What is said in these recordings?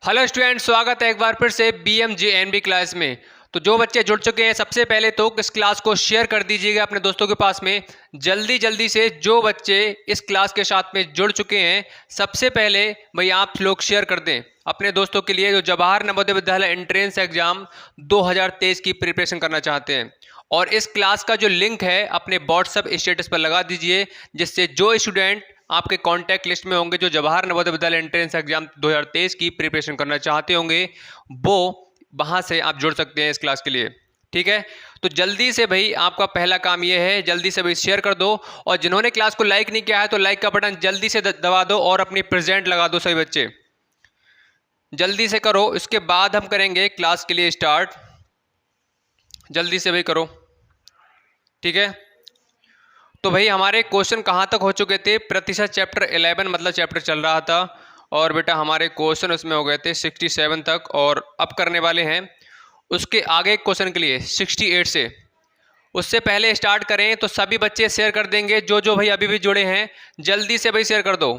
Hello student, स्वागत है एक बार फिर से BMJNB क्लास में। तो जो बच्चे जुड़ चुके हैं सबसे पहले तो इस क्लास को शेयर कर दीजिएगा अपने दोस्तों के पास में। जल्दी जल्दी से जो बच्चे इस क्लास के साथ में जुड़ चुके हैं सबसे पहले भाई आप लोग शेयर कर दें अपने दोस्तों के लिए जो जवाहर नवोदय विद्यालय एंट्रेंस एग्जाम 2023 की प्रिपरेशन करना चाहते हैं। और इस क्लास का जो लिंक है अपने व्हाट्सएप स्टेटस पर लगा दीजिए, जिससे जो स्टूडेंट आपके कांटेक्ट लिस्ट में होंगे जो जवाहर नवोदय विद्यालय एंट्रेंस एग्जाम 2023 की प्रिपरेशन करना चाहते होंगे वो वहां से आप जुड़ सकते हैं इस क्लास के लिए। ठीक है, तो जल्दी से भाई आपका पहला काम ये है, जल्दी से भाई शेयर कर दो। और जिन्होंने क्लास को लाइक नहीं किया है तो लाइक का बटन जल्दी से दबा दो और अपनी प्रेजेंट लगा दो। सभी बच्चे जल्दी से करो, इसके बाद हम करेंगे क्लास के लिए स्टार्ट। जल्दी से भाई करो। ठीक है, तो भाई हमारे क्वेश्चन कहाँ तक हो चुके थे? प्रतिशत चैप्टर 11 मतलब चैप्टर चल रहा था और बेटा हमारे क्वेश्चन उसमें हो गए थे 67 तक, और अब करने वाले हैं उसके आगे क्वेश्चन के लिए 68 से। उससे पहले स्टार्ट करें तो सभी बच्चे शेयर कर देंगे, जो जो भाई अभी भी जुड़े हैं जल्दी से भाई शेयर कर दो।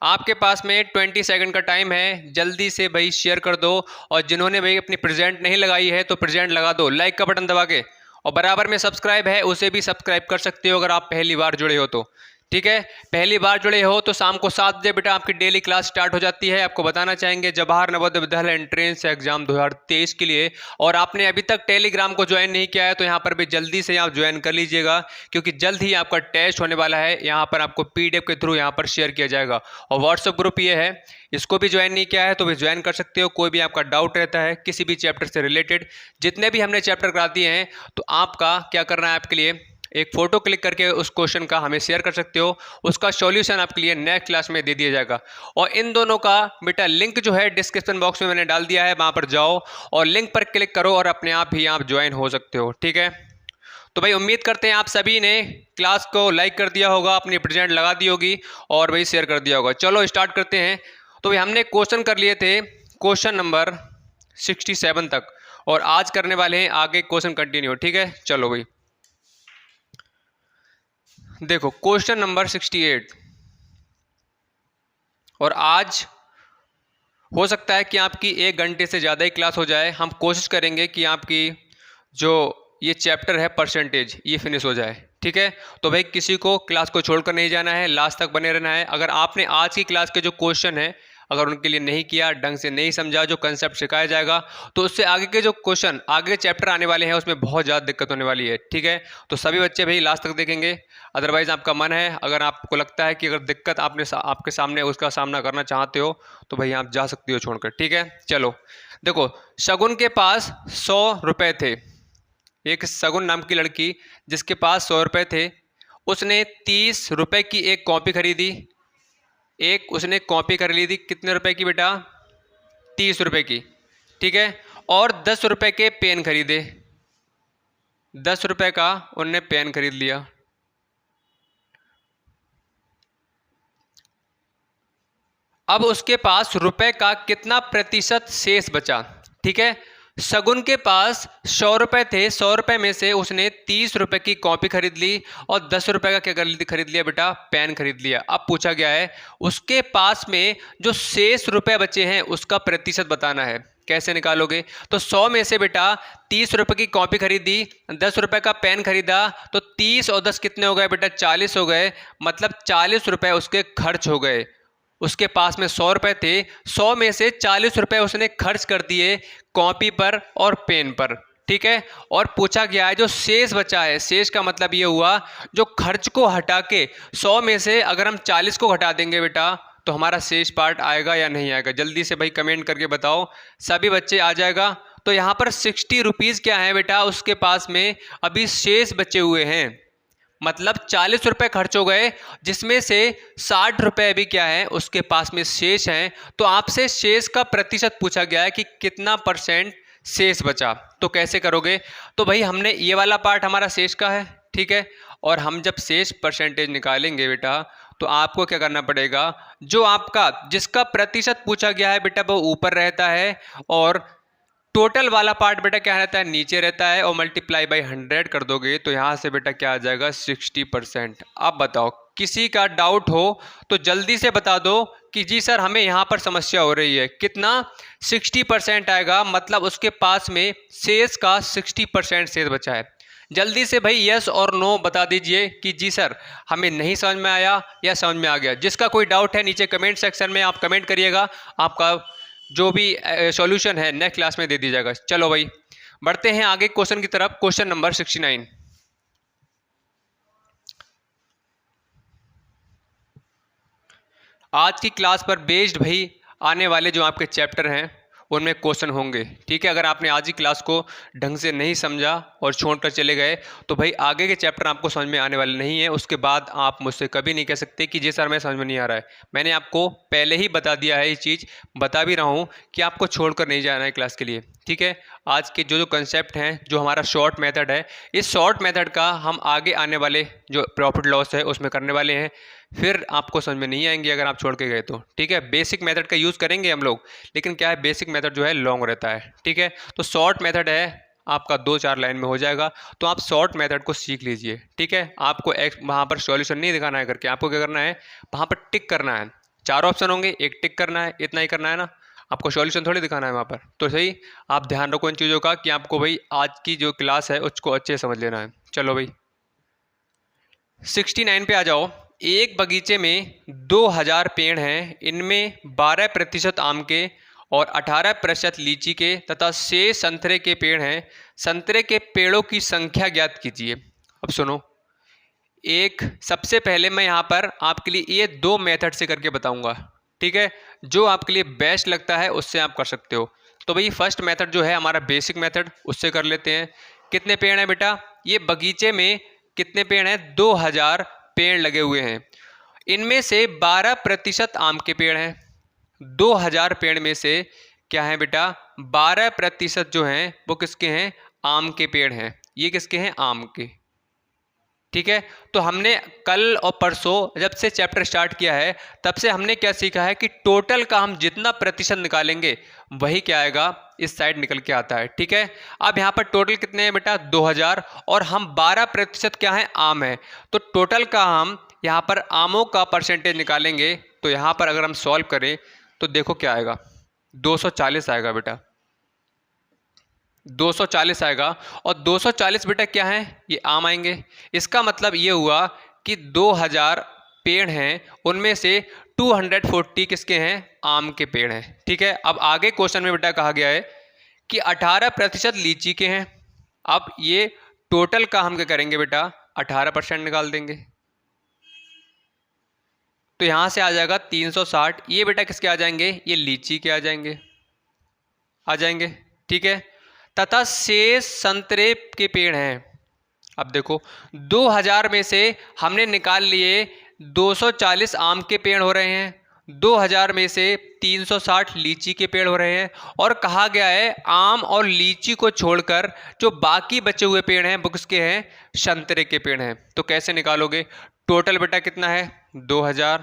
आपके पास में 20 सेकंड का टाइम है, जल्दी से भाई शेयर कर दो। और जिन्होंने भाई अपनी प्रेजेंट नहीं लगाई है तो प्रेजेंट लगा दो लाइक का बटन दबा के। और बराबर में सब्सक्राइब है उसे भी सब्सक्राइब कर सकते हो अगर आप पहली बार जुड़े हो तो। ठीक है, पहली बार जुड़े हो तो शाम को 7 बजे बेटा आपकी डेली क्लास स्टार्ट हो जाती है। आपको बताना चाहेंगे जवाहर नवोदय विद्यालय एंट्रेंस एग्जाम 2023 के लिए। और आपने अभी तक टेलीग्राम को ज्वाइन नहीं किया है तो यहाँ पर भी जल्दी से आप ज्वाइन कर लीजिएगा, क्योंकि जल्द ही आपका टेस्ट होने वाला है। यहाँ पर आपको PDF के थ्रू यहाँ पर शेयर किया जाएगा। और व्हाट्सएप ग्रुप ये है, इसको भी ज्वाइन नहीं किया है तो भी ज्वाइन कर सकते हो। कोई भी आपका डाउट रहता है किसी भी चैप्टर से रिलेटेड, जितने भी हमने चैप्टर करा दिए हैं, तो आपका क्या करना है, आपके लिए एक फोटो क्लिक करके उस क्वेश्चन का हमें शेयर कर सकते हो। उसका सॉल्यूशन आपके लिए नेक्स्ट क्लास में दे दिया जाएगा। और इन दोनों का बेटा लिंक जो है डिस्क्रिप्शन बॉक्स में मैंने डाल दिया है, वहां पर जाओ और लिंक पर क्लिक करो और अपने आप ही आप ज्वाइन हो सकते हो। ठीक है, तो भाई उम्मीद करते हैं आप सभी ने क्लास को लाइक कर दिया होगा, अपनी प्रेजेंट लगा दी होगी और भाई शेयर कर दिया होगा। चलो स्टार्ट करते हैं। तो भाई हमने क्वेश्चन कर लिए थे क्वेश्चन नंबर 67 तक, और आज करने वाले हैं आगे क्वेश्चन कंटिन्यू। ठीक है, चलो भाई देखो क्वेश्चन नंबर 68। और आज हो सकता है कि आपकी 1 घंटे से ज़्यादा ही क्लास हो जाए। हम कोशिश करेंगे कि आपकी जो ये चैप्टर है परसेंटेज ये फिनिश हो जाए। ठीक है, तो भाई किसी को क्लास को छोड़कर नहीं जाना है, लास्ट तक बने रहना है। अगर आपने आज की क्लास के जो क्वेश्चन है अगर उनके लिए नहीं किया, ढंग से नहीं समझा, जो कंसेप्ट सिखाया जाएगा, तो उससे आगे के जो क्वेश्चन आगे चैप्टर आने वाले हैं उसमें बहुत ज़्यादा दिक्कत होने वाली है। ठीक है, तो सभी बच्चे भाई लास्ट तक देखेंगे। अदरवाइज आपका मन है, अगर आपको लगता है कि अगर दिक्कत आपके सामने उसका सामना करना चाहते हो तो भाई आप जा सकते हो छोड़कर। ठीक है, चलो देखो, शगुन के पास 100 रुपये थे। एक शगुन नाम की लड़की जिसके पास 100 रुपये थे, उसने 30 रुपये की एक कॉपी खरीदी। उसने कॉपी कर ली थी कितने रुपए की बेटा? 30 रुपए की। ठीक है, और 10 रुपए के पेन खरीदे। 10 रुपए का उनने पेन खरीद लिया। अब उसके पास रुपए का कितना प्रतिशत शेष बचा? ठीक है, शगुन के पास 100 रुपए थे, 100 रुपए में से उसने 30 रुपए की कॉपी खरीद ली और 10 रुपए का क्या खरीद लिया बेटा? पेन खरीद लिया। अब पूछा गया है उसके पास में जो शेष रुपए बचे हैं उसका प्रतिशत बताना है। कैसे निकालोगे? तो 100 में से बेटा 30 रुपए की कॉपी खरीदी, 10 रुपए का पेन खरीदा, तो 30 और 10 कितने हो गए बेटा? 40 हो गए। मतलब 40 रुपए उसके खर्च हो गए। उसके पास में 100 रुपए थे, 100 में से 40 रुपए उसने खर्च कर दिए कॉपी पर और पेन पर। ठीक है, और पूछा गया है जो शेष बचा है, शेष का मतलब ये हुआ जो खर्च को हटा के 100 में से अगर हम 40 को हटा देंगे बेटा तो हमारा शेष पार्ट आएगा या नहीं आएगा? जल्दी से भाई कमेंट करके बताओ, सभी बच्चे आ जाएगा। तो यहाँ पर 60 रुपीज़ क्या है बेटा? उसके पास में अभी शेष बचे हुए हैं। मतलब 40 रुपए खर्च हो गए, जिसमें से 60 रुपए अभी क्या है उसके पास में शेष हैं। तो आपसे शेष का प्रतिशत पूछा गया है कि कितना परसेंट शेष बचा। तो कैसे करोगे? तो भाई हमने ये वाला पार्ट हमारा शेष का है। ठीक है, और हम जब शेष परसेंटेज निकालेंगे बेटा तो आपको क्या करना पड़ेगा? जो आपका जिसका प्रतिशत पूछा गया है बेटा वो ऊपर रहता है, और टोटल वाला पार्ट बेटा क्या रहता है? नीचे रहता है। और मल्टीप्लाई बाई 100 कर दोगे तो यहाँ से बेटा क्या आ जाएगा? 60%। अब बताओ किसी का डाउट हो तो जल्दी से बता दो कि जी सर हमें यहाँ पर समस्या हो रही है। कितना? 60% आएगा, मतलब उसके पास में शेष का 60% शेष बचा है। जल्दी से भाई यस और नो बता दीजिए कि जी सर हमें नहीं समझ में आया या समझ में आ गया। जिसका कोई डाउट है नीचे कमेंट सेक्शन में आप कमेंट करिएगा, आपका जो भी सॉल्यूशन है नेक्स्ट क्लास में दे दिया जाएगा। चलो भाई बढ़ते हैं आगे क्वेश्चन की तरफ। Question number 69। आज की क्लास पर बेस्ड भाई आने वाले जो आपके चैप्टर हैं उनमें क्वेश्चन होंगे, ठीक है। अगर आपने आज की क्लास को ढंग से नहीं समझा और छोड़कर चले गए तो भाई आगे के चैप्टर आपको समझ में आने वाले नहीं है। उसके बाद आप मुझसे कभी नहीं कह सकते कि जी सर मैं समझ में नहीं आ रहा है। मैंने आपको पहले ही बता दिया है, ये चीज़ बता भी रहा हूँ कि आपको छोड़कर नहीं जाना है क्लास के लिए, ठीक है। आज के जो कंसेप्ट हैं, जो हमारा शॉर्ट मेथड है, इस शॉर्ट मेथड का हम आगे आने वाले जो प्रॉफिट लॉस है उसमें करने वाले हैं। फिर आपको समझ में नहीं आएंगे अगर आप छोड़ के गए तो, ठीक है। बेसिक मेथड का यूज़ करेंगे हम लोग, लेकिन क्या है बेसिक मेथड जो है लॉन्ग रहता है, ठीक है। तो शॉर्ट मेथड है आपका 2-4 लाइन में हो जाएगा, तो आप शॉर्ट मेथड को सीख लीजिए, ठीक है। आपको एक वहाँ पर सॉल्यूशन नहीं दिखाना है करके, आपको क्या करना है वहाँ पर टिक करना है। 4 ऑप्शन होंगे, एक टिक करना है, इतना ही करना है ना, आपको सॉल्यूशन थोड़ी दिखाना है वहाँ पर। तो सही आप ध्यान रखो इन चीज़ों का कि आपको भाई आज की जो क्लास है उसको अच्छे से समझ लेना है। चलो भाई 69 पे आ जाओ। एक बगीचे में 2000 पेड़ हैं, इनमें 12% आम के और 18% लीची के तथा 6 संतरे के पेड़ हैं। संतरे के पेड़ों की संख्या ज्ञात कीजिए। अब सुनो, एक सबसे पहले मैं यहाँ पर आपके लिए ये 2 मेथड से करके बताऊंगा, ठीक है। जो आपके लिए बेस्ट लगता है उससे आप कर सकते हो। तो भाई फर्स्ट मेथड जो है हमारा बेसिक मेथड, उससे कर लेते हैं। कितने पेड़ हैं बेटा? ये बगीचे में कितने पेड़ हैं? 2000 पेड़ लगे हुए हैं। इनमें से 12% आम के पेड़ हैं। 2000 पेड़ में से क्या है बेटा? 12% जो हैं वो किसके हैं? आम के पेड़ हैं। ये किसके हैं? आम के, ठीक है। तो हमने कल और परसों जब से चैप्टर स्टार्ट किया है तब से हमने क्या सीखा है कि टोटल का हम जितना प्रतिशत निकालेंगे वही क्या आएगा इस साइड निकल के आता है, ठीक है। अब यहाँ पर टोटल कितने हैं बेटा? 2000, और हम 12% क्या है? आम है। तो टोटल का हम यहाँ पर आमों का परसेंटेज निकालेंगे, तो यहाँ पर अगर हम सॉल्व करें तो देखो क्या आएगा, 240 आएगा बेटा, 240 आएगा। और 240 बेटा क्या है? ये आम आएंगे। इसका मतलब ये हुआ कि 2000 पेड़ हैं, उनमें से 240 किसके हैं? आम के पेड़ हैं, ठीक है। अब आगे क्वेश्चन में बेटा कहा गया है कि 18% लीची के हैं। अब ये टोटल का हम क्या करेंगे बेटा? 18% निकाल देंगे, तो यहां से आ जाएगा 360। ये बेटा किसके आ जाएंगे? ये लीची के आ जाएंगे, ठीक है। तथा शेष संतरे के पेड़ हैं। अब देखो 2000 में से हमने निकाल लिए 240 आम के पेड़ हो रहे हैं, 2000 में से 360 लीची के पेड़ हो रहे हैं, और कहा गया है आम और लीची को छोड़कर जो बाकी बचे हुए पेड़ हैं वो किसके हैं? संतरे के पेड़ हैं। तो कैसे निकालोगे? टोटल बेटा कितना है? 2000,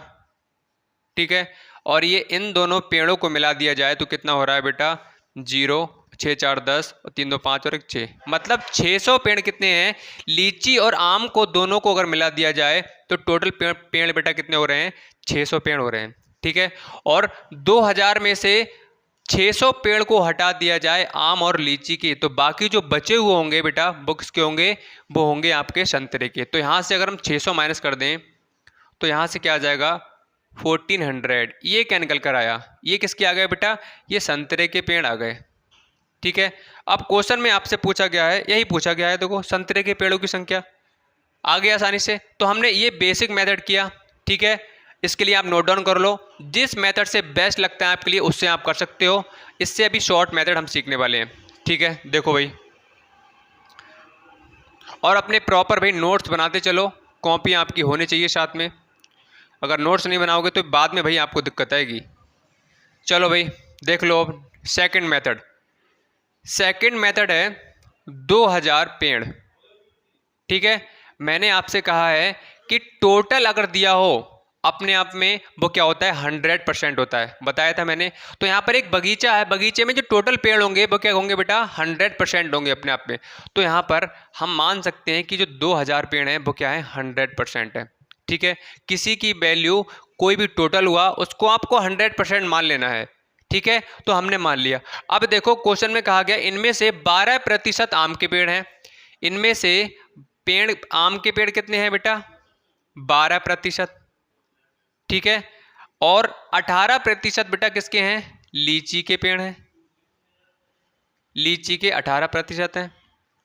ठीक है। और ये इन दोनों पेड़ों को मिला दिया जाए तो कितना हो रहा है बेटा? 0, 6 4 10 और 3 2 5 और 1 6, मतलब 600 पेड़ कितने हैं? लीची और आम को दोनों को अगर मिला दिया जाए तो टोटल पेड़ बेटा कितने हो रहे हैं? 600 पेड़ हो रहे हैं, ठीक है। और 2000 में से 600 पेड़ को हटा दिया जाए आम और लीची के, तो बाकी जो बचे हुए होंगे बेटा वो किसके होंगे? वो होंगे आपके संतरे के। तो यहाँ से अगर हम 600 माइनस कर दें तो यहाँ से क्या आ जाएगा? 1400। ये क्या निकल कर आया? ये किसके आ गए बेटा? ये संतरे के पेड़ आ गए, ठीक है। अब क्वेश्चन में आपसे पूछा गया है, यही पूछा गया है, देखो संतरे के पेड़ों की संख्या आ गई आसानी से। तो हमने ये बेसिक मेथड किया, ठीक है। इसके लिए आप नोट डाउन कर लो, जिस मेथड से बेस्ट लगता है आपके लिए उससे आप कर सकते हो। इससे अभी शॉर्ट मेथड हम सीखने वाले हैं, ठीक है। देखो भाई, और अपने प्रॉपर भाई नोट्स बनाते चलो, कॉपी आपकी होनी चाहिए साथ में। अगर नोट्स नहीं बनाओगे तो बाद में भाई आपको दिक्कत आएगी। चलो भाई देख लो अब सेकंड मेथड। सेकंड मेथड है 2000 पेड़, ठीक है। मैंने आपसे कहा है कि टोटल अगर दिया हो अपने आप में वो क्या होता है? 100% होता है, बताया था मैंने। तो यहाँ पर एक बगीचा है, बगीचे में जो टोटल पेड़ होंगे वो क्या होंगे बेटा? 100% होंगे अपने आप में। तो यहाँ पर हम मान सकते हैं कि जो 2000 पेड़ हैं वो क्या है? 100% है, ठीक है, किसी की वैल्यू कोई भी टोटल हुआ उसको आपको 100% मान लेना है। ठीक है, तो हमने मान लिया। अब देखो क्वेश्चन में कहा गया इनमें से 12% आम के पेड़ हैं। इनमें से पेड़, आम के पेड़ कितने हैं बेटा? 12%। ठीक है, और 18% बेटा किसके हैं? लीची के पेड़ हैं। लीची के 18% हैं।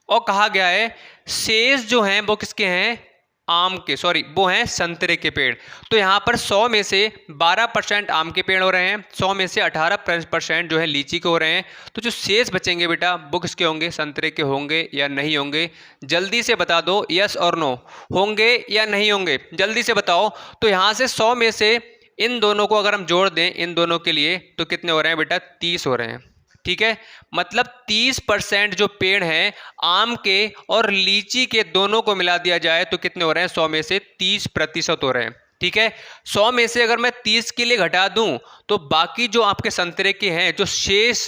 और कहा गया है शेष जो हैं वो किसके हैं? आम के, सॉरी वो हैं संतरे के पेड़। तो यहां पर 100 में से 12% आम के पेड़ हो रहे हैं, 100 में से 18% जो है लीची के हो रहे हैं। तो जो शेष बचेंगे बेटा वो किसके होंगे? संतरे के होंगे या नहीं होंगे? जल्दी से बता दो, यस और नो, होंगे या नहीं होंगे? जल्दी से बताओ। तो यहां से 100 में से इन दोनों को अगर हम जोड़ दें इन दोनों के लिए तो कितने हो रहे हैं बेटा? 30 हो रहे हैं। ठीक है, मतलब 30% जो पेड़ हैं आम के और लीची के दोनों को मिला दिया जाए तो कितने हो रहे हैं? 100 में से 30% हो रहे हैं। ठीक है, 100 में से अगर मैं 30 के लिए घटा दूं तो बाकी जो आपके संतरे के हैं, जो शेष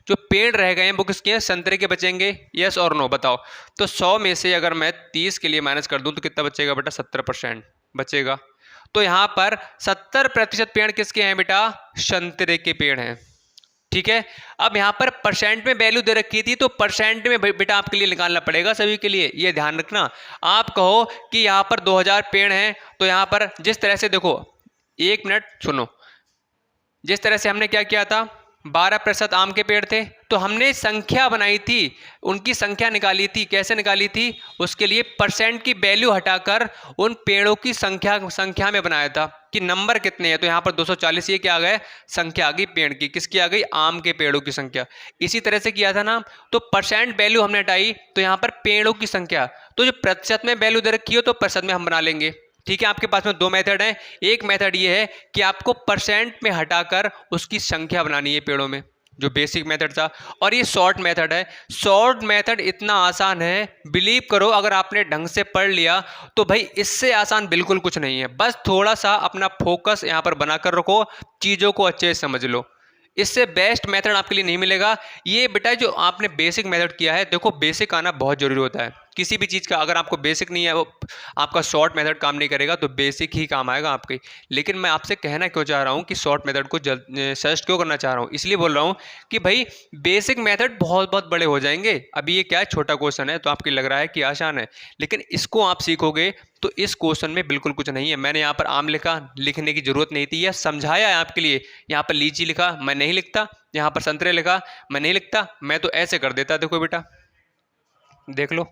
जो पेड़ रह गए हैं वो किसके हैं? संतरे के बचेंगे। यस और नो बताओ। तो 100 में से अगर मैं 30 के लिए माइनस कर दूं तो कितना बचेगा बेटा? 70% बचेगा। तो यहां पर 70% पेड़ किसके हैं बेटा? संतरे के पेड़ हैं। ठीक है, अब यहां पर परसेंट में वैल्यू दे रखी थी तो परसेंट में बेटा आपके लिए निकालना पड़ेगा सभी के लिए, ये ध्यान रखना। आप कहो कि यहां पर 2000 पेड़ हैं तो यहां पर जिस तरह से देखो, एक मिनट सुनो, जिस तरह से हमने क्या किया था, 12% आम के पेड़ थे तो हमने संख्या बनाई थी, उनकी संख्या निकाली थी। कैसे निकाली थी? उसके लिए परसेंट की वैल्यू हटाकर उन पेड़ों की संख्या में बनाया था कि नंबर कितने हैं। तो यहाँ पर 240, ये क्या आ गया? संख्या आ गई पेड़ की। किसकी आ गई? आम के पेड़ों की संख्या। इसी तरह से किया था ना, तो परसेंट वैल्यू हमने हटाई तो यहाँ पर पेड़ों की संख्या, तो जो प्रतिशत में वैल्यू दे रखी हो तो प्रतिशत में हम बना लेंगे। ठीक है, आपके पास में दो मेथड हैं। एक मेथड ये है कि आपको परसेंट में हटाकर उसकी संख्या बनानी है पेड़ों में, जो बेसिक मेथड था, और ये शॉर्ट मेथड है। शॉर्ट मेथड इतना आसान है, बिलीव करो, अगर आपने ढंग से पढ़ लिया तो भाई इससे आसान बिल्कुल कुछ नहीं है। बस थोड़ा सा अपना फोकस यहाँ पर बनाकर रखो, चीज़ों को अच्छे से समझ लो। इससे बेस्ट मेथड आपके लिए नहीं मिलेगा। ये बेटा जो आपने बेसिक मेथड किया है, देखो बेसिक आना बहुत जरूरी होता है किसी भी चीज़ का। अगर आपको बेसिक नहीं है, वो आपका शॉर्ट मेथड काम नहीं करेगा, तो बेसिक ही काम आएगा आपके। लेकिन मैं आपसे कहना क्यों चाह रहा हूँ कि शॉर्ट मेथड को सजेस्ट क्यों करना चाह रहा हूँ, इसलिए बोल रहा हूँ कि भाई बेसिक मेथड बहुत बहुत बड़े हो जाएंगे। अभी ये क्या है, छोटा क्वेश्चन है तो आपको लग रहा है कि आसान है, लेकिन इसको आप सीखोगे तो इस क्वेश्चन में बिल्कुल कुछ नहीं है। मैंने यहाँ पर आम लिखा, लिखने की जरूरत नहीं थी, यह समझाया है आपके लिए। यहाँ पर लीची लिखा, मैं नहीं लिखता। यहाँ पर संतरे लिखा, मैं नहीं लिखता, मैं तो ऐसे कर देता। देखो बेटा, देख लो,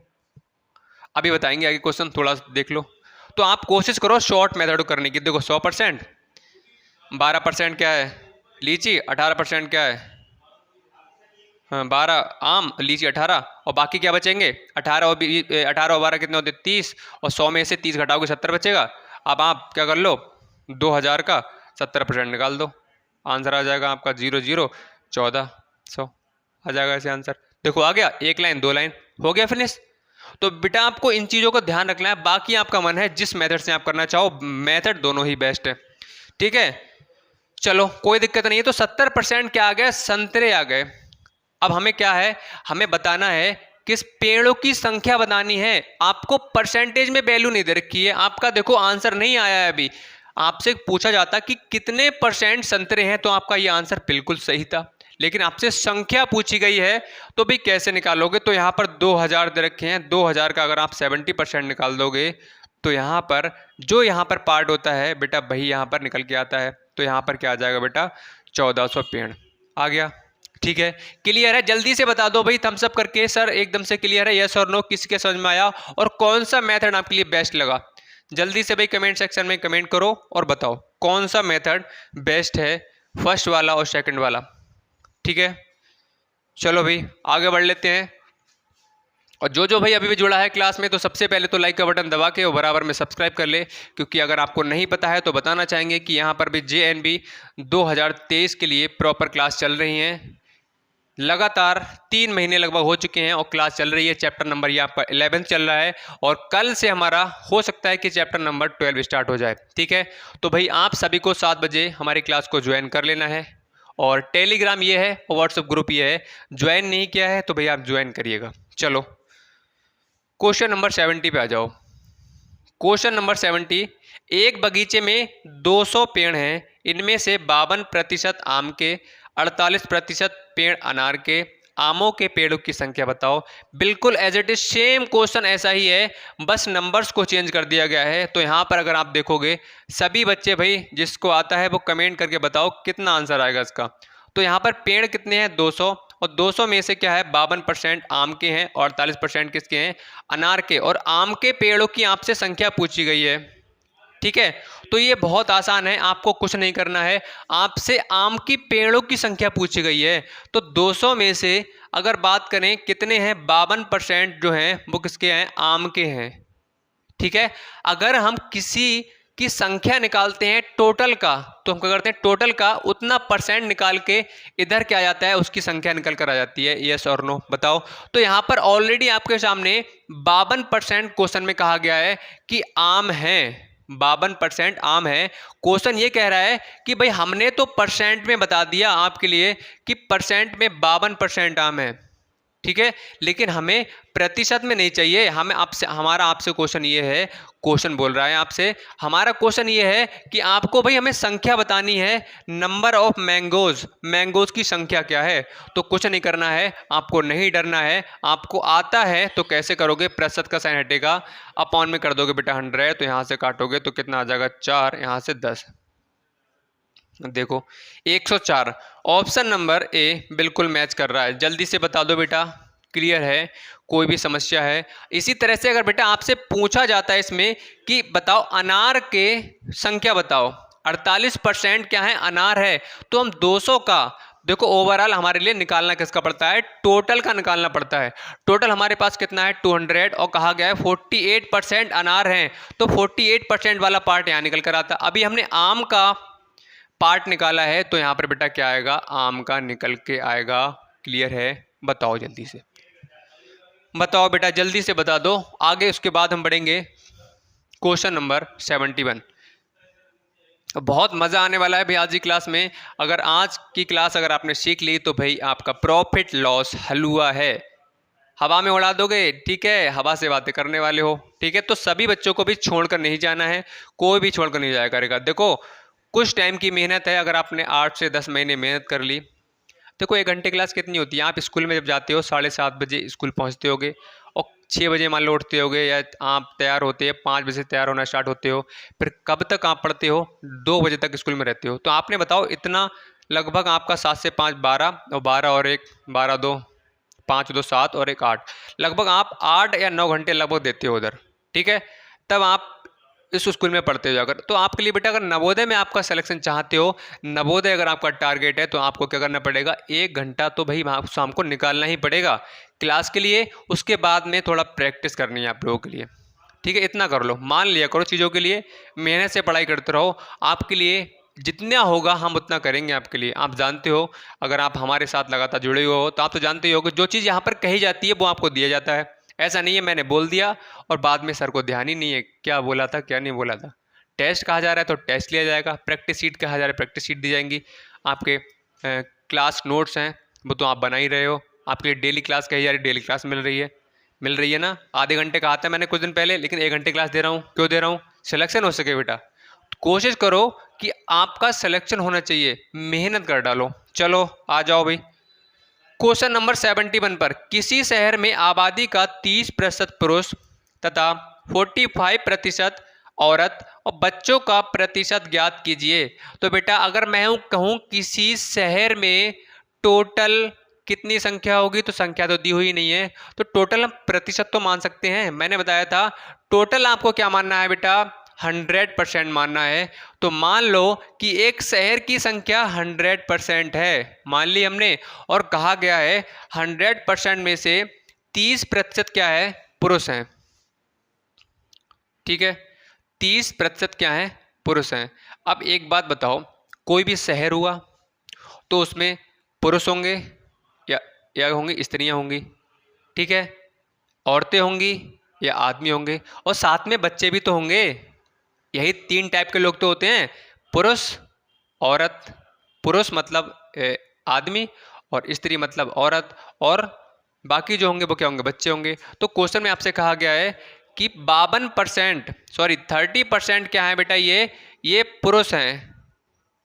अभी बताएंगे आगे क्वेश्चन, थोड़ा देख लो। तो आप कोशिश करो शॉर्ट मेथड करने की। देखो 100%, 12% क्या है? लीची, 18% क्या है? हाँ 12 आम, लीची 18, और बाकी क्या बचेंगे? 18 और 18 और 12 कितने होते? 30, और 100 में से 30 घटाओगे 70 बचेगा। अब आप क्या कर लो, 2000 का 70% निकाल दो, आंसर आ जाएगा आपका 0 0 1400 आ जाएगा ऐसे आंसर। देखो आ गया, एक लाइन, दो लाइन, हो गया फिनिश। तो बेटा आपको इन चीज़ों को ध्यान रखना है, बाकी आपका मन है जिस मेथड से आप करना चाहो, मेथड दोनों ही बेस्ट है। ठीक है, चलो कोई दिक्कत नहीं है। तो 70% क्या आ गए? संतरे आ गए। अब हमें क्या है, हमें बताना है किस पेड़ों की संख्या बतानी है। आपको परसेंटेज में वैल्यू नहीं दे रखी है। आपका देखो आंसर नहीं आया है अभी, आपसे पूछा जाता कि कितने परसेंट संतरे हैं तो आपका ये आंसर बिल्कुल सही था, लेकिन आपसे संख्या पूछी गई है तो भी कैसे निकालोगे? तो यहाँ पर 2000 दे रखे हैं, 2000 का अगर आप 70% निकाल दोगे तो यहाँ पर जो यहाँ पर पार्ट होता है बेटा वही यहाँ पर निकल के आता है। तो यहाँ पर क्या आ जाएगा बेटा? 1400 पेड़ आ गया। ठीक है, क्लियर है? जल्दी से बता दो भाई थम्स अप करके, सर एकदम से क्लियर है, यस और नो, किसके समझ में आया और कौन सा मेथड आपके लिए बेस्ट लगा? जल्दी से भाई कमेंट सेक्शन में कमेंट करो और बताओ कौन सा मेथड बेस्ट है, फर्स्ट वाला और सेकंड वाला। ठीक है, चलो भाई आगे बढ़ लेते हैं। और जो भाई अभी भी जुड़ा है क्लास में, तो सबसे पहले तो लाइक का बटन दबा के और बराबर में सब्सक्राइब कर ले, क्योंकि अगर आपको नहीं पता है तो बताना चाहेंगे कि यहाँ पर भी JNB 2023 के लिए प्रॉपर क्लास चल रही हैं। लगातार 3 महीने लगभग हो चुके हैं और क्लास चल रही है। चैप्टर नंबर ये आपका 11 चल रहा है और कल से हमारा हो सकता है कि चैप्टर नंबर 12 स्टार्ट हो जाए। ठीक है, तो भाई आप सभी को 7 बजे हमारी क्लास को ज्वाइन कर लेना है, और टेलीग्राम ये है और व्हाट्सएप ग्रुप ये है। ज्वाइन नहीं किया है तो भाई आप ज्वाइन करिएगा। चलो क्वेश्चन नंबर 70 पे आ जाओ। क्वेश्चन नंबर 70, एक बगीचे में 200 पेड़ हैं, इनमें से 52% आम के, 48% पेड़ अनार के, आमों के पेड़ों की संख्या बताओ। बिल्कुल as it is same question ऐसा ही है, बस नंबर्स को चेंज कर दिया गया है। तो यहाँ पर अगर आप देखोगे सभी बच्चे भाई जिसको आता है वो कमेंट करके बताओ कितना आंसर आएगा इसका। तो यहाँ पर पेड़ कितने हैं 200, और 200 में से क्या है 52% आम के हैं और 48% किसके हैं अनार के, और आम के पेड़ों की आपसे संख्या पूछी गई है। ठीक है, तो ये बहुत आसान है, आपको कुछ नहीं करना है, आपसे आम की पेड़ों की संख्या पूछी गई है। तो 200 में से अगर बात करें कितने हैं 52% जो हैं वो किसके हैं आम के हैं। ठीक है, अगर हम किसी की संख्या निकालते हैं टोटल का, तो हम क्या करते हैं टोटल का उतना परसेंट निकाल के इधर क्या आ जाता है उसकी संख्या निकल कर आ जाती है। यस और नो बताओ। तो यहाँ पर ऑलरेडी आपके सामने 52% क्वेश्चन में कहा गया है कि आम है, 52% आम है। क्वेश्चन ये कह रहा है कि भाई हमने तो परसेंट में बता दिया आपके लिए कि परसेंट में 52% आम है। ठीक है, लेकिन हमें प्रतिशत में नहीं चाहिए, हमें आपसे हमारा आपसे क्वेश्चन ये है, क्वेश्चन बोल रहा है आपसे, हमारा क्वेश्चन ये है कि आपको भाई हमें संख्या बतानी है, नंबर ऑफ मैंगोज, मैंगोज की संख्या क्या है। तो कुछ नहीं करना है, आपको नहीं डरना है, आपको आता है तो कैसे करोगे, प्रतिशत का साइन हटेगा, अपॉन में कर दोगे बेटा 100, तो यहाँ से काटोगे तो कितना आ जाएगा 4, यहाँ से 10, देखो 104। ऑप्शन नंबर ए बिल्कुल मैच कर रहा है, जल्दी से बता दो बेटा, क्लियर है, कोई भी समस्या है। इसी तरह से अगर बेटा आपसे पूछा जाता है इसमें कि बताओ अनार के संख्या बताओ, 48% क्या है अनार है, तो हम 200 का देखो ओवरऑल हमारे लिए निकालना किसका पड़ता है, टोटल का निकालना पड़ता है। टोटल हमारे पास कितना है 200, और कहा गया है 48% अनार हैं, तो 48% वाला पार्ट यहाँ निकल कर आता। अभी हमने आम का पार्ट निकाला है, तो यहाँ पर बेटा क्या आएगा आम का निकल के आएगा। क्लियर है, बताओ जल्दी से, बताओ बेटा जल्दी से बता दो। आगे उसके बाद हम बढ़ेंगे क्वेश्चन नंबर 71। बहुत मज़ा आने वाला है भाई आज की क्लास में। अगर आज की क्लास अगर आपने सीख ली तो भाई आपका प्रॉफिट लॉस हलवा है, हवा में उड़ा दोगे। ठीक है, हवा से बातें करने वाले हो। ठीक है, तो सभी बच्चों को भी छोड़कर नहीं जाना है, कोई भी छोड़कर नहीं जाया करेगा। देखो कुछ टाइम की मेहनत है, अगर आपने 8 से 10 महीने मेहनत कर ली, देखो 1 घंटे क्लास कितनी होती है, आप स्कूल में जब जाते हो 7:30 बजे स्कूल पहुंचते होगे, और 6 बजे मान लो उठते होगे, या आप तैयार होते हैं 5 बजे तैयार होना स्टार्ट होते हो, फिर कब तक आप पढ़ते हो 2 बजे तक स्कूल में रहते हो। तो आपने बताओ इतना लगभग आपका 7 से 5 12, और 12 और 1 12 2 5 2 7 और 1 8, लगभग आप 8 या 9 घंटे लगभग देते हो उधर। ठीक है, तब आप इस स्कूल में पढ़ते हो। अगर तो आपके लिए बेटा अगर नवोदय में आपका सिलेक्शन चाहते हो, नवोदय अगर आपका टारगेट है, तो आपको क्या करना पड़ेगा 1 घंटा तो भाई शाम को निकालना ही पड़ेगा क्लास के लिए। उसके बाद में थोड़ा प्रैक्टिस करनी है आप लोगों के लिए। ठीक है, इतना कर लो, मान लिया करो चीज़ों के लिए, मेहनत से पढ़ाई करते रहो। आपके लिए जितना होगा हम उतना करेंगे आपके लिए। आप जानते हो अगर आप हमारे साथ लगातार जुड़े हुए हो तो आप तो जानते ही हो कि जो चीज़ यहाँ पर कही जाती है वो आपको दिया जाता है। ऐसा नहीं है मैंने बोल दिया और बाद में सर को ध्यान ही नहीं है क्या बोला था क्या नहीं बोला था। टेस्ट कहा जा रहा है तो टेस्ट लिया जाएगा, प्रैक्टिस शीट कहा जा रहा है प्रैक्टिस शीट दी जाएंगी, आपके क्लास नोट्स हैं वो तो आप बना ही रहे हो, आपके लिए डेली क्लास कही जा रही है डेली क्लास मिल रही है ना। आधे घंटे का आता है मैंने कुछ दिन पहले, लेकिन 1 घंटे क्लास दे रहा हूँ। क्यों दे रहा हूँ, सिलेक्शन हो सके बेटा। कोशिश करो कि आपका सिलेक्शन होना चाहिए, मेहनत कर डालो। चलो आ जाओ भाई क्वेश्चन नंबर 71 पर, किसी शहर में आबादी का 30% पुरुष तथा 45% औरत और बच्चों का प्रतिशत ज्ञात कीजिए। तो बेटा अगर मैं कहूँ किसी शहर में टोटल कितनी संख्या होगी, तो संख्या तो दी हुई नहीं है, तो टोटल हम प्रतिशत तो मान सकते हैं। मैंने बताया था टोटल आपको क्या मानना है बेटा 100% मानना है। तो मान लो कि एक शहर की संख्या 100% है, मान ली हमने, और कहा गया है 100% में से 30% क्या है पुरुष हैं। ठीक है, 30% क्या है पुरुष हैं। अब एक बात बताओ, कोई भी शहर हुआ तो उसमें पुरुष होंगे या होंगी स्त्रियां होंगी, ठीक है, औरतें होंगी या आदमी होंगे, और साथ में बच्चे भी तो होंगे। यही 3 टाइप के लोग तो होते हैं, पुरुष औरत, पुरुष मतलब आदमी और स्त्री मतलब औरत, और बाकी जो होंगे वो क्या होंगे बच्चे होंगे। तो क्वेश्चन में आपसे कहा गया है कि 52% सॉरी 30% क्या है बेटा, ये पुरुष हैं,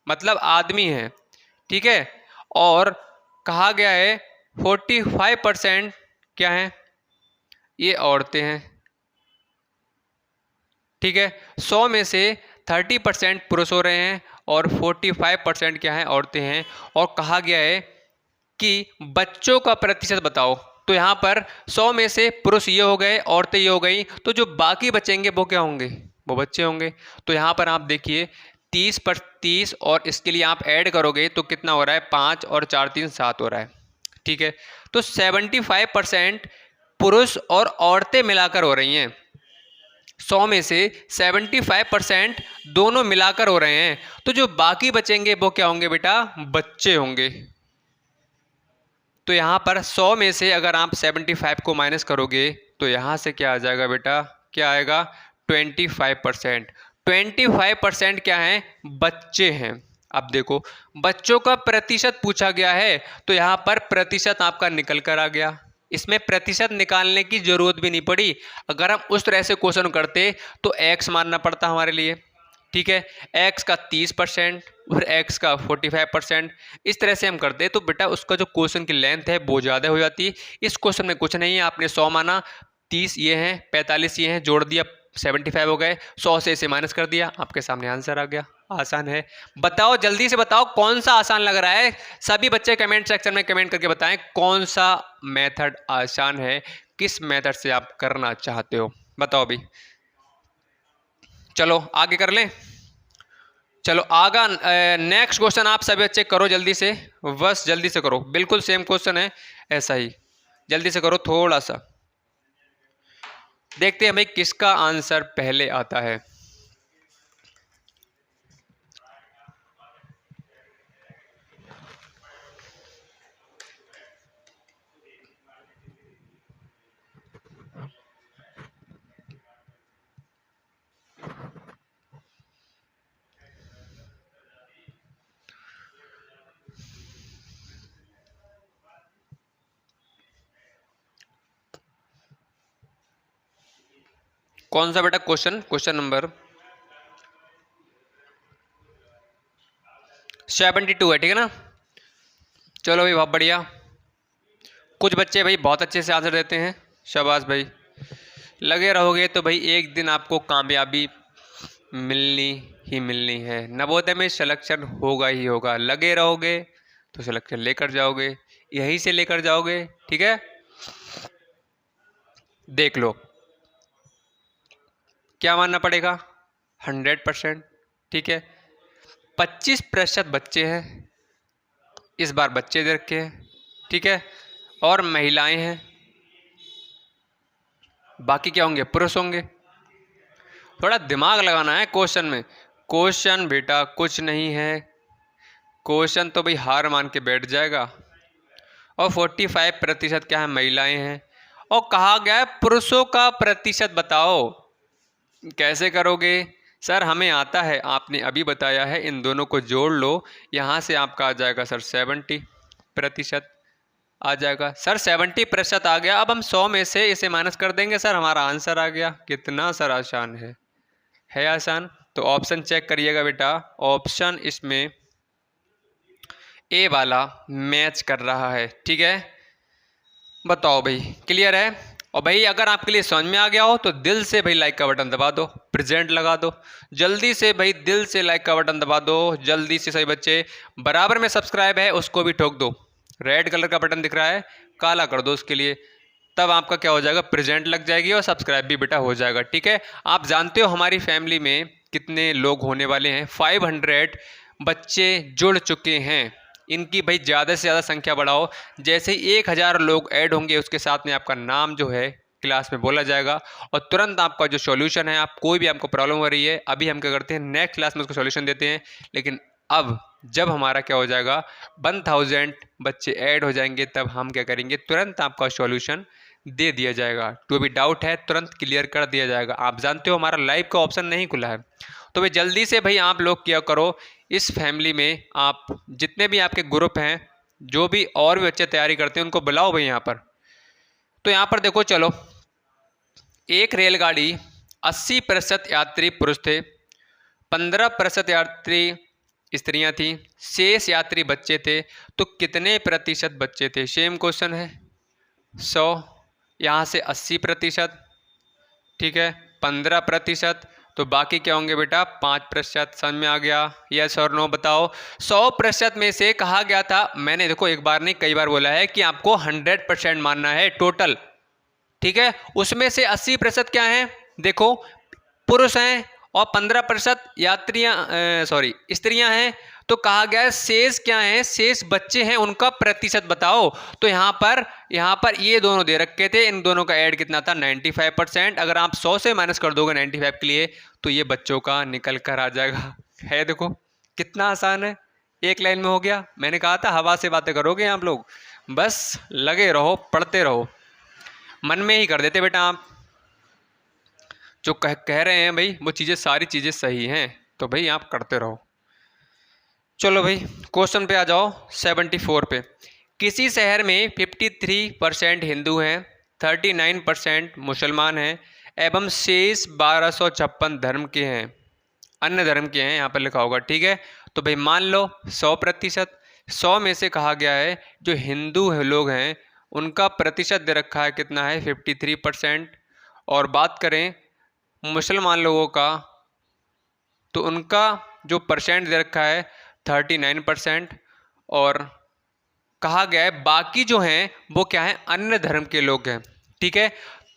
मतलब आदमी हैं, ठीक है। और कहा गया है 45% क्या है, ये औरतें हैं, ठीक है। 100 में से 30% पुरुष हो रहे हैं और 45% क्या है, औरतें हैं। और कहा गया है कि बच्चों का प्रतिशत बताओ। तो यहाँ पर 100 में से पुरुष ये हो गए, औरतें ये हो गई, तो जो बाकी बचेंगे वो क्या होंगे, वो बच्चे होंगे। तो यहाँ पर आप देखिए 30 और इसके लिए आप ऐड करोगे तो कितना हो रहा है, 5 और 4 3 7 हो रहा है, ठीक है। तो 75% पुरुष और औरतें मिलाकर हो रही हैं। 100 में से 75% दोनों मिलाकर हो रहे हैं, तो जो बाकी बचेंगे वो क्या होंगे बेटा, बच्चे होंगे। तो यहाँ पर 100 में से अगर आप 75 को माइनस करोगे तो यहाँ से क्या आ जाएगा बेटा, क्या आएगा, 25%। 25% क्या है, बच्चे हैं। अब देखो बच्चों का प्रतिशत पूछा गया है, तो यहाँ पर प्रतिशत आपका निकल कर आ गया, इसमें प्रतिशत निकालने की जरूरत भी नहीं पड़ी। अगर हम उस तरह से क्वेश्चन करते तो एक्स मानना पड़ता हमारे लिए, ठीक है। एक्स का 30% और एक्स का 45%, इस तरह से हम करते तो बेटा उसका जो क्वेश्चन की लेंथ है वो ज़्यादा हो जाती। इस क्वेश्चन में कुछ नहीं है, आपने 100 माना, 30 ये हैं, 45 ये हैं, जोड़ दिया 75 हो गए, 100 से इसे माइनस कर दिया, आपके सामने आंसर आ गया। आसान है। बताओ जल्दी से बताओ कौन सा आसान लग रहा है, सभी बच्चे कमेंट सेक्शन में कमेंट करके बताएं कौन सा मेथड आसान है, किस मेथड से आप करना चाहते हो, बताओ भी। चलो आगे कर लें। चलो आगा नेक्स्ट क्वेश्चन आप सभी बच्चे करो जल्दी से, बस जल्दी से करो, बिल्कुल सेम क्वेश्चन है ऐसा ही, जल्दी से करो थोड़ा सा, देखते हैं भाई किसका आंसर पहले आता है। कौन सा बेटा क्वेश्चन, क्वेश्चन नंबर 72 है, ठीक है ना। चलो भाई बहुत बढ़िया, कुछ बच्चे भाई बहुत अच्छे से आंसर देते हैं, शाबाश भाई। लगे रहोगे तो भाई एक दिन आपको कामयाबी मिलनी ही मिलनी है, नवोदय में सिलेक्शन होगा ही होगा, लगे रहोगे तो सिलेक्शन लेकर जाओगे, यहीं से लेकर जाओगे, ठीक है। देख लो क्या मानना पड़ेगा, 100%, ठीक है। 25% बच्चे हैं, इस बार बच्चे दे रखे हैं, ठीक है, और महिलाएं हैं, बाकी क्या होंगे, पुरुष होंगे। थोड़ा दिमाग लगाना है क्वेश्चन में, क्वेश्चन बेटा कुछ नहीं है, क्वेश्चन तो भाई हार मान के बैठ जाएगा। और 45% क्या है, महिलाएं हैं, और कहा गया है पुरुषों का प्रतिशत बताओ। कैसे करोगे सर, हमें आता है, आपने अभी बताया है, इन दोनों को जोड़ लो, यहाँ से आपका आ जाएगा सर 70% आ जाएगा सर, 70% आ गया। अब हम 100 में से इसे माइनस कर देंगे सर, हमारा आंसर आ गया। कितना सर आसान है आसान। तो ऑप्शन चेक करिएगा बेटा, ऑप्शन इसमें ए वाला मैच कर रहा है, ठीक है। बताओ भाई क्लियर है। और भाई अगर आपके लिए समझ में आ गया हो तो दिल से भाई लाइक का बटन दबा दो, प्रेजेंट लगा दो, जल्दी से भाई दिल से लाइक का बटन दबा दो, जल्दी से। सभी बच्चे बराबर में सब्सक्राइब है उसको भी ठोक दो, रेड कलर का बटन दिख रहा है काला कर दो उसके लिए, तब आपका क्या हो जाएगा, प्रेजेंट लग जाएगी और सब्सक्राइब भी बेटा हो जाएगा, ठीक है। आप जानते हो हमारी फैमिली में कितने लोग होने वाले हैं, 500 बच्चे जुड़ चुके हैं। इनकी भाई ज़्यादा से ज़्यादा संख्या बढ़ाओ, जैसे ही 1000 लोग ऐड होंगे उसके साथ में आपका नाम जो है क्लास में बोला जाएगा और तुरंत आपका जो सॉल्यूशन है, आप कोई भी आपको प्रॉब्लम हो रही है, अभी हम क्या करते हैं नेक्स्ट क्लास में उसको सॉल्यूशन देते हैं, लेकिन अब जब हमारा क्या हो जाएगा 1000 बच्चे ऐड हो जाएंगे तब हम क्या करेंगे, तुरंत आपका सॉल्यूशन दे दिया जाएगा। जो भी डाउट है तुरंत क्लियर कर दिया जाएगा। आप जानते हो हमारा लाइव का ऑप्शन नहीं खुला है, तो भाई जल्दी से भाई आप लोग क्या करो, इस फैमिली में आप जितने भी आपके ग्रुप हैं, जो भी और भी बच्चे तैयारी करते हैं उनको बुलाओ भाई यहाँ पर। तो यहाँ पर देखो चलो एक रेलगाड़ी 80% यात्री पुरुष थे, 15% यात्री स्त्रियां थी, शेष यात्री बच्चे थे, तो कितने प्रतिशत बच्चे थे? सेम क्वेश्चन है। 100, यहाँ से 80%, ठीक है, 15%, तो बाकी क्या होंगे बेटा? 5%। समझ में आ गया? यस और नो बताओ। 100% में से कहा गया था, मैंने देखो एक बार नहीं कई बार बोला है कि आपको 100% मानना है टोटल, ठीक है। उसमें से 80% क्या है? देखो पुरुष हैं और 15% यात्रियां स्त्रियां हैं, तो कहा गया है शेष क्या है? शेष बच्चे हैं, उनका प्रतिशत बताओ। तो यहाँ पर ये दोनों दे रखे थे, इन दोनों का ऐड कितना था? 95%। अगर आप 100 से माइनस कर दोगे 95 के लिए, तो ये बच्चों का निकल कर आ जाएगा। है देखो कितना आसान है, एक लाइन में हो गया। मैंने कहा था हवा से बातें करोगे आप लोग, बस लगे रहो, पढ़ते रहो, मन में ही कर देते बेटा आप। जो कह रहे हैं भाई वो चीज़ें, सारी चीज़ें सही हैं, तो भाई आप करते रहो। चलो भाई क्वेश्चन पे आ जाओ, 74 पे। किसी शहर में 53% हिंदू हैं, 39% मुसलमान हैं एवं शेष 1256 धर्म के हैं, अन्य धर्म के हैं, यहाँ पर लिखा होगा, ठीक है। तो भाई मान लो 100%, 100 में से कहा गया है जो हिंदू लोग हैं उनका प्रतिशत दे रखा है, कितना है? 53%। और बात करें मुसलमान लोगों का, तो उनका जो परसेंट दे रखा है 39%। और कहा गया है बाकी जो हैं वो क्या है? अन्य धर्म के लोग हैं, ठीक है।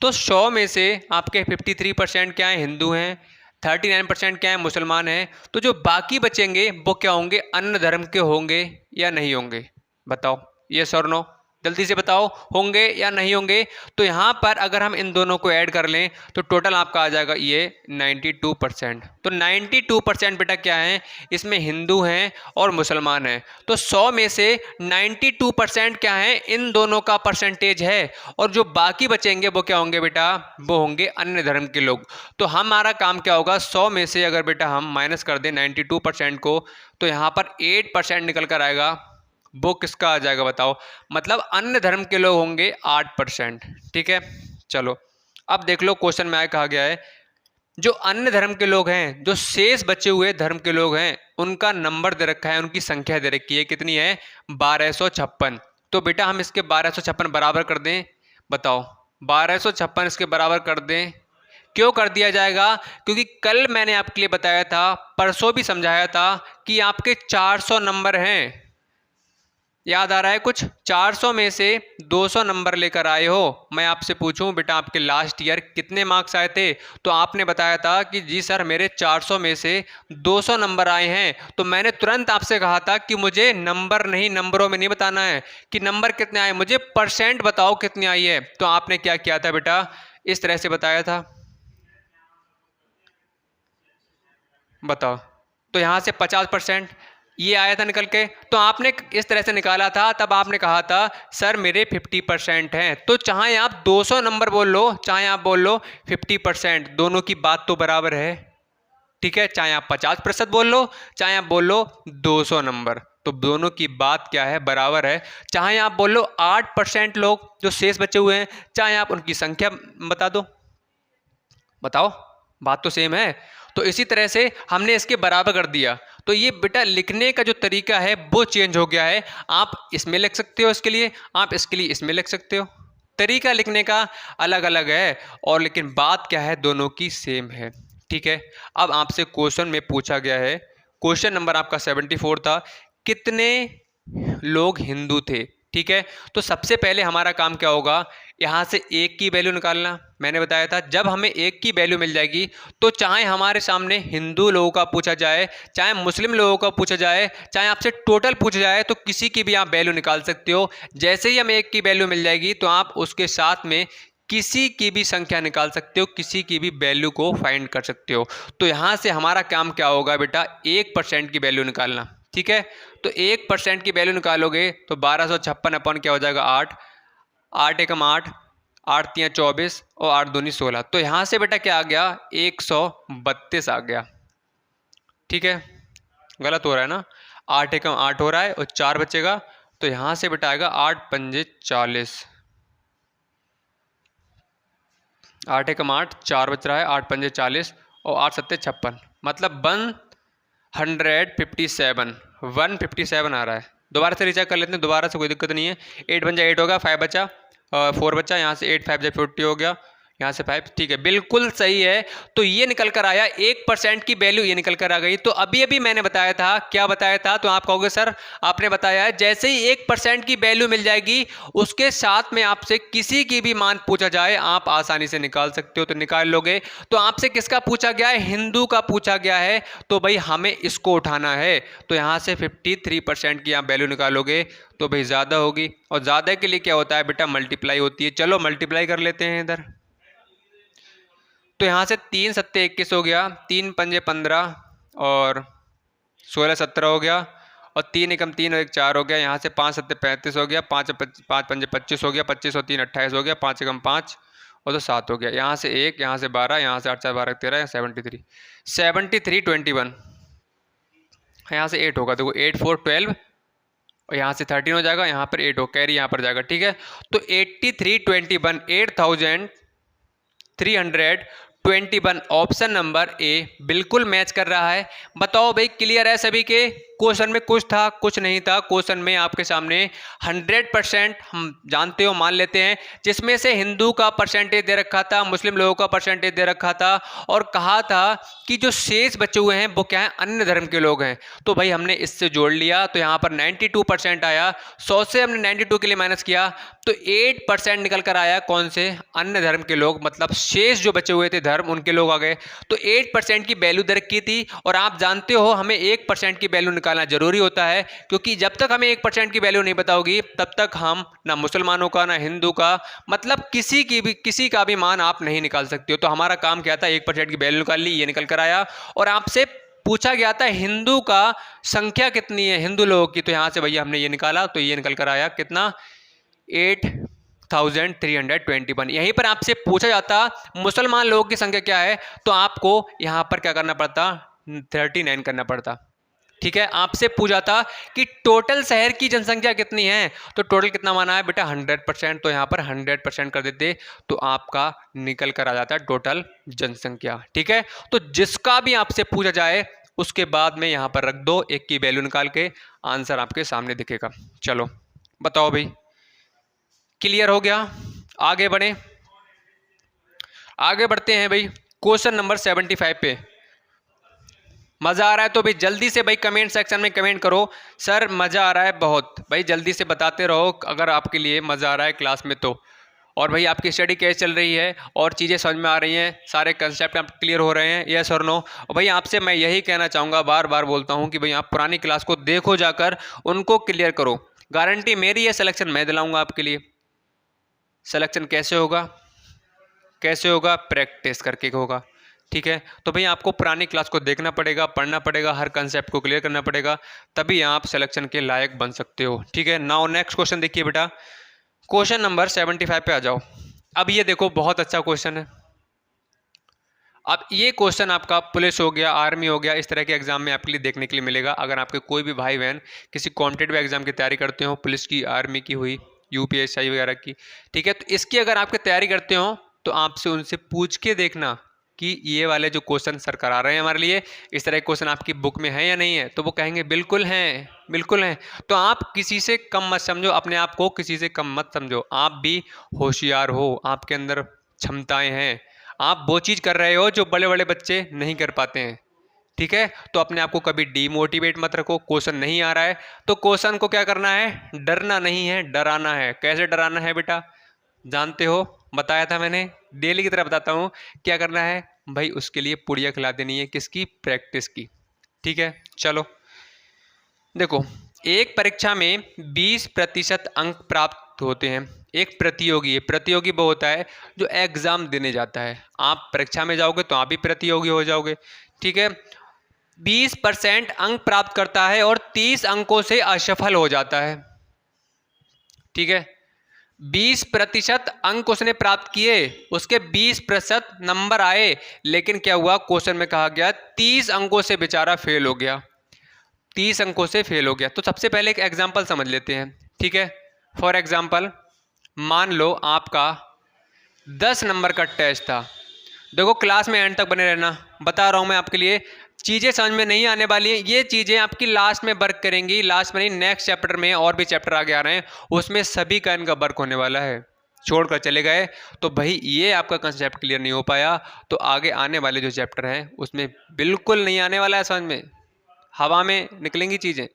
तो 100 में से आपके 53% क्या है? हिंदू हैं, 39% क्या है? मुसलमान हैं। तो जो बाकी बचेंगे वो क्या होंगे? अन्य धर्म के होंगे या नहीं होंगे? बताओ, यस और नो, जल्दी से बताओ, होंगे या नहीं होंगे? तो यहाँ पर अगर हम इन दोनों को ऐड कर लें तो टोटल आपका आ जाएगा ये 92%। तो 92% बेटा क्या है? इसमें हिंदू हैं और मुसलमान हैं। तो 100 में से 92% क्या है? इन दोनों का परसेंटेज है। और जो बाकी बचेंगे वो क्या होंगे बेटा? वो होंगे अन्य धर्म के लोग। तो हमारा काम क्या होगा? 100 में से अगर बेटा हम माइनस कर दें 92% को, तो यहाँ पर 8% निकल कर आएगा। वो किसका आ जाएगा बताओ? मतलब अन्य धर्म के लोग होंगे 8%, ठीक है। चलो अब देख लो क्वेश्चन में आया, कहा गया है जो अन्य धर्म के लोग हैं, जो शेष बचे हुए धर्म के लोग हैं, उनका नंबर दे रखा है, उनकी संख्या दे रखी है, कितनी है? 1256। तो बेटा हम इसके 1256 बराबर कर दें, बताओ 1256 इसके बराबर कर दें। क्यों कर दिया जाएगा? क्योंकि कल मैंने आपके लिए बताया था, परसों भी समझाया था कि आपके 400 नंबर हैं, याद आ रहा है कुछ? 400 में से 200 नंबर लेकर आए हो। मैं आपसे पूछूं बेटा आपके लास्ट ईयर कितने मार्क्स आए थे? तो आपने बताया था कि जी सर मेरे 400 में से 200 नंबर आए हैं। तो मैंने तुरंत आपसे कहा था कि मुझे नंबर नहीं, नंबरों में नहीं बताना है कि नंबर कितने आए, मुझे परसेंट बताओ कितनी आई है। तो आपने क्या किया था बेटा? इस तरह से बताया था, बताओ। तो यहाँ से 50% ये आया था निकल के, तो आपने इस तरह से निकाला था। तब आपने कहा था सर मेरे 50% हैं। तो चाहे आप 200 नंबर बोल लो, चाहे आप बोल लो 50%, दोनों की बात तो बराबर है, ठीक है। चाहे आप 50% बोल लो, चाहे आप बोल लो 200 नंबर, तो दोनों की बात क्या है? बराबर है। चाहे आप बोल लो 8% लोग जो शेष बचे हुए हैं, चाहे आप उनकी संख्या बता दो, बताओ, बात तो सेम है। तो इसी तरह से हमने इसके बराबर कर दिया। तो ये बेटा लिखने का जो तरीका है वो चेंज हो गया है। आप इसमें लिख सकते हो इसके लिए, आप इसके लिए इसमें लिख सकते हो, तरीका लिखने का अलग अलग है, और लेकिन बात क्या है? दोनों की सेम है, ठीक है। अब आपसे क्वेश्चन में पूछा गया है, क्वेश्चन नंबर आपका 74 था, कितने लोग हिंदू थे, ठीक है। तो सबसे पहले हमारा काम क्या होगा? यहाँ से एक की वैल्यू निकालना। मैंने बताया था जब हमें एक की वैल्यू मिल जाएगी, तो चाहे हमारे सामने हिंदू लोगों का पूछा जाए, चाहे मुस्लिम लोगों का पूछा जाए, चाहे आपसे टोटल पूछा जाए, तो किसी की भी आप वैल्यू निकाल सकते हो। जैसे ही हमें एक की वैल्यू मिल जाएगी तो आप उसके साथ में किसी की भी संख्या निकाल सकते हो, किसी की भी वैल्यू को फाइंड कर सकते हो। तो यहाँ से हमारा काम क्या होगा बेटा? 1% की वैल्यू निकालना, ठीक है। तो 1% की वैल्यू निकालोगे तो 1256 अपन क्या हो जाएगा? 8, 8 एकम 8, 8 तियां 24 और 8 दूनी 16। तो यहाँ से बेटा क्या आ गया? 132 आ गया, ठीक है। गलत हो रहा है ना, 8 एकम 8 हो रहा है और 4 बचेगा, तो यहाँ से बेटा आएगा 8 पंजे 40। 8 एकम 8, 4 बच रहा है, 8 पंजे 40 और 8 सत्ते 56, मतलब 157 आ रहा है। दोबारा से रिचेक कर लेते हैं, दोबारा से कोई दिक्कत नहीं है। 8 बन जाए 8 होगा, 5 बचा, 4 बचा, यहाँ से 8 5 जाए 50 हो गया, यहाँ से 5, ठीक है, बिल्कुल सही है। तो ये निकल कर आया 1% की वैल्यू, ये निकल कर आ गई। तो अभी अभी मैंने बताया था, क्या बताया था? तो आप कहोगे सर आपने बताया है जैसे ही 1% की वैल्यू मिल जाएगी उसके साथ में आपसे किसी की भी मान पूछा जाए आप आसानी से निकाल सकते हो, तो निकाल लोगे। तो आपसे किसका पूछा गया है? हिंदू का पूछा गया है, तो भाई हमें इसको उठाना है। तो यहाँ से 53% की आप वैल्यू निकालोगे तो भाई ज़्यादा होगी, और ज़्यादा के लिए क्या होता है बेटा? मल्टीप्लाई होती है। चलो मल्टीप्लाई कर लेते हैं इधर। तो यहाँ से 3 सत्ते 21 हो गया, 3 पंजे 15 और 16 17 हो गया, और 3 एकम 3 और 1 4 हो गया। यहाँ से 5 सत्ते 35 हो गया, 5 पंजे 25 हो गया, 25 और 3 28 हो गया, 5 एकम 5 और तो 7 हो गया। यहाँ से 1, यहाँ से 12, यहाँ से 8 4 12 13, 73 21। यहाँ से 8 होगा, देखो 8 4 12 और यहाँ से 13 हो जाएगा, यहाँ पर 8 हो, कैरी यहाँ पर जाएगा, ठीक है। तो 83 21 8321 ऑप्शन नंबर ए बिल्कुल मैच कर रहा है। बताओ भाई क्लियर है सभी के? क्वेश्चन में कुछ था कुछ नहीं था, क्वेश्चन में आपके सामने 100% हम जानते हो, मान लेते हैं, जिसमें से हिंदू का परसेंटेज दे रखा था, मुस्लिम लोगों का परसेंटेज दे रखा था, और कहा था कि जो शेष बचे हुए हैं वो क्या है? अन्य धर्म के लोग हैं। तो भाई हमने इससे जोड़ लिया, तो यहाँ पर 92% आया, 100 से हमने 92 के लिए माइनस किया तो 8% निकल कर आया। कौन से? अन्य धर्म के लोग, मतलब शेष जो बचे हुए थे धर्म उनके लोग आ गए। तो 8% की वैल्यू दे रखी थी, और आप जानते हो हमें 1% की वैल्यू निकालना जरूरी होता है, क्योंकि जब तक हमें 1% की वैल्यू नहीं बताओगी तब तक हम ना मुसलमानों का ना हिंदू का, मतलब किसी का भी मान आप नहीं निकाल सकते हो। तो हमारा काम क्या था? 1% की वैल्यू निकाल ली, ये निकल कर आया। और आपसे पूछा गया था हिंदू का संख्या कितनी है हिंदू लोगों की, तो यहां से भैया हमने ये निकाला, तो ये निकल कर आया कितना? 8321। यहीं पर आपसे पूछा जाता मुसलमान लोगों की संख्या क्या है, तो आपको यहां पर क्या करना पड़ता? 39 करना पड़ता, ठीक है। आपसे पूछा था कि टोटल शहर की जनसंख्या कितनी है, तो टोटल कितना माना है बेटा? 100%, तो यहां पर 100% कर देते तो आपका निकल कर आ जाता टोटल जनसंख्या, ठीक है। तो जिसका भी आपसे पूछा जाए उसके बाद में यहां पर रख दो, एक की वैल्यू निकाल के आंसर आपके सामने दिखेगा। चलो बताओ भाई, क्लियर हो गया? आगे बढ़े, आगे बढ़ते हैं भाई क्वेश्चन नंबर 75 पे। मज़ा आ रहा है तो भाई जल्दी से भाई कमेंट सेक्शन में कमेंट करो, सर मज़ा आ रहा है बहुत। भाई जल्दी से बताते रहो अगर आपके लिए मज़ा आ रहा है क्लास में तो। और भाई आपकी स्टडी कैसे चल रही है, और चीज़ें समझ में आ रही हैं, सारे कंसेप्ट आप क्लियर हो रहे हैं, यस और नो? और भाई आपसे मैं यही कहना चाहूँगा, बार बार बोलता हूँ कि भाई आप पुरानी क्लास को देखो जाकर, उनको क्लियर करो। गारंटी मेरी है, सिलेक्शन मैं दिलाऊँगा आपके लिए। सिलेक्शन कैसे होगा? कैसे होगा? प्रैक्टिस करके होगा, ठीक है। तो भाई आपको पुरानी क्लास को देखना पड़ेगा, पढ़ना पड़ेगा, हर कंसेप्ट को क्लियर करना पड़ेगा, तभी आप सिलेक्शन के लायक बन सकते हो, ठीक है। नाउ नेक्स्ट क्वेश्चन देखिए बेटा, क्वेश्चन नंबर 75 पे आ जाओ। अब ये देखो बहुत अच्छा क्वेश्चन है। अब ये क्वेश्चन आपका पुलिस हो गया, आर्मी हो गया, इस तरह के एग्जाम में आपके लिए देखने के लिए मिलेगा। अगर आपके कोई भी भाई बहन किसी कॉम्पिटेटिव एग्जाम की तैयारी करते हो, पुलिस की, आर्मी की हुई, यूपीएससी वगैरह की, ठीक है, तो इसकी अगर आपकी तैयारी करते हो तो आपसे उनसे पूछ के देखना कि ये वाले जो क्वेश्चन सर करा रहे हैं हमारे लिए, इस तरह के क्वेश्चन आपकी बुक में है या नहीं है, तो वो कहेंगे बिल्कुल हैं, बिल्कुल हैं। तो आप किसी से कम मत समझो, अपने आप को किसी से कम मत समझो, आप भी होशियार हो, आपके अंदर क्षमताएं हैं, आप वो चीज़ कर रहे हो जो बड़े बड़े बच्चे नहीं कर पाते हैं, ठीक है। तो अपने आप को कभी डीमोटिवेट मत रखो। क्वेश्चन नहीं आ रहा है तो क्वेश्चन को क्या करना है? डरना नहीं है, डराना है। कैसे डराना है बेटा? जानते हो, बताया था मैंने, डेली की तरह बताता हूँ। क्या करना है भाई? उसके लिए पुड़िया खिला देनी है, किसकी? प्रैक्टिस की, ठीक है। चलो देखो, एक परीक्षा में 20% अंक प्राप्त होते हैं। एक प्रतियोगी है, प्रतियोगी वो होता है जो एग्जाम देने जाता है। आप परीक्षा में जाओगे तो आप भी प्रतियोगी हो जाओगे, ठीक है। 20% अंक प्राप्त करता है और 30 अंकों से असफल हो जाता है, ठीक है। 20% अंक उसने प्राप्त किए, उसके 20% नंबर आए, लेकिन क्या हुआ? क्वेश्चन में कहा गया 30 अंकों से बेचारा फेल हो गया, 30 अंकों से फेल हो गया। तो सबसे पहले एक एग्जाम्पल समझ लेते हैं, ठीक है। फॉर एग्जाम्पल मान लो आपका 10 नंबर का टेस्ट था। देखो क्लास में एंड तक बने रहना, बता रहा हूँ मैं आपके लिए, चीज़ें समझ में नहीं आने वाली हैं, ये चीज़ें आपकी लास्ट में वर्क करेंगी, लास्ट में नहीं नेक्स्ट चैप्टर में, और भी चैप्टर आगे आ रहे हैं उसमें सभी का इनका वर्क होने वाला है। छोड़कर चले गए तो भाई ये आपका कंसेप्ट क्लियर नहीं हो पाया, तो आगे आने वाले जो चैप्टर हैं उसमें बिल्कुल नहीं आने वाला है समझ में, हवा में निकलेंगी चीज़ें,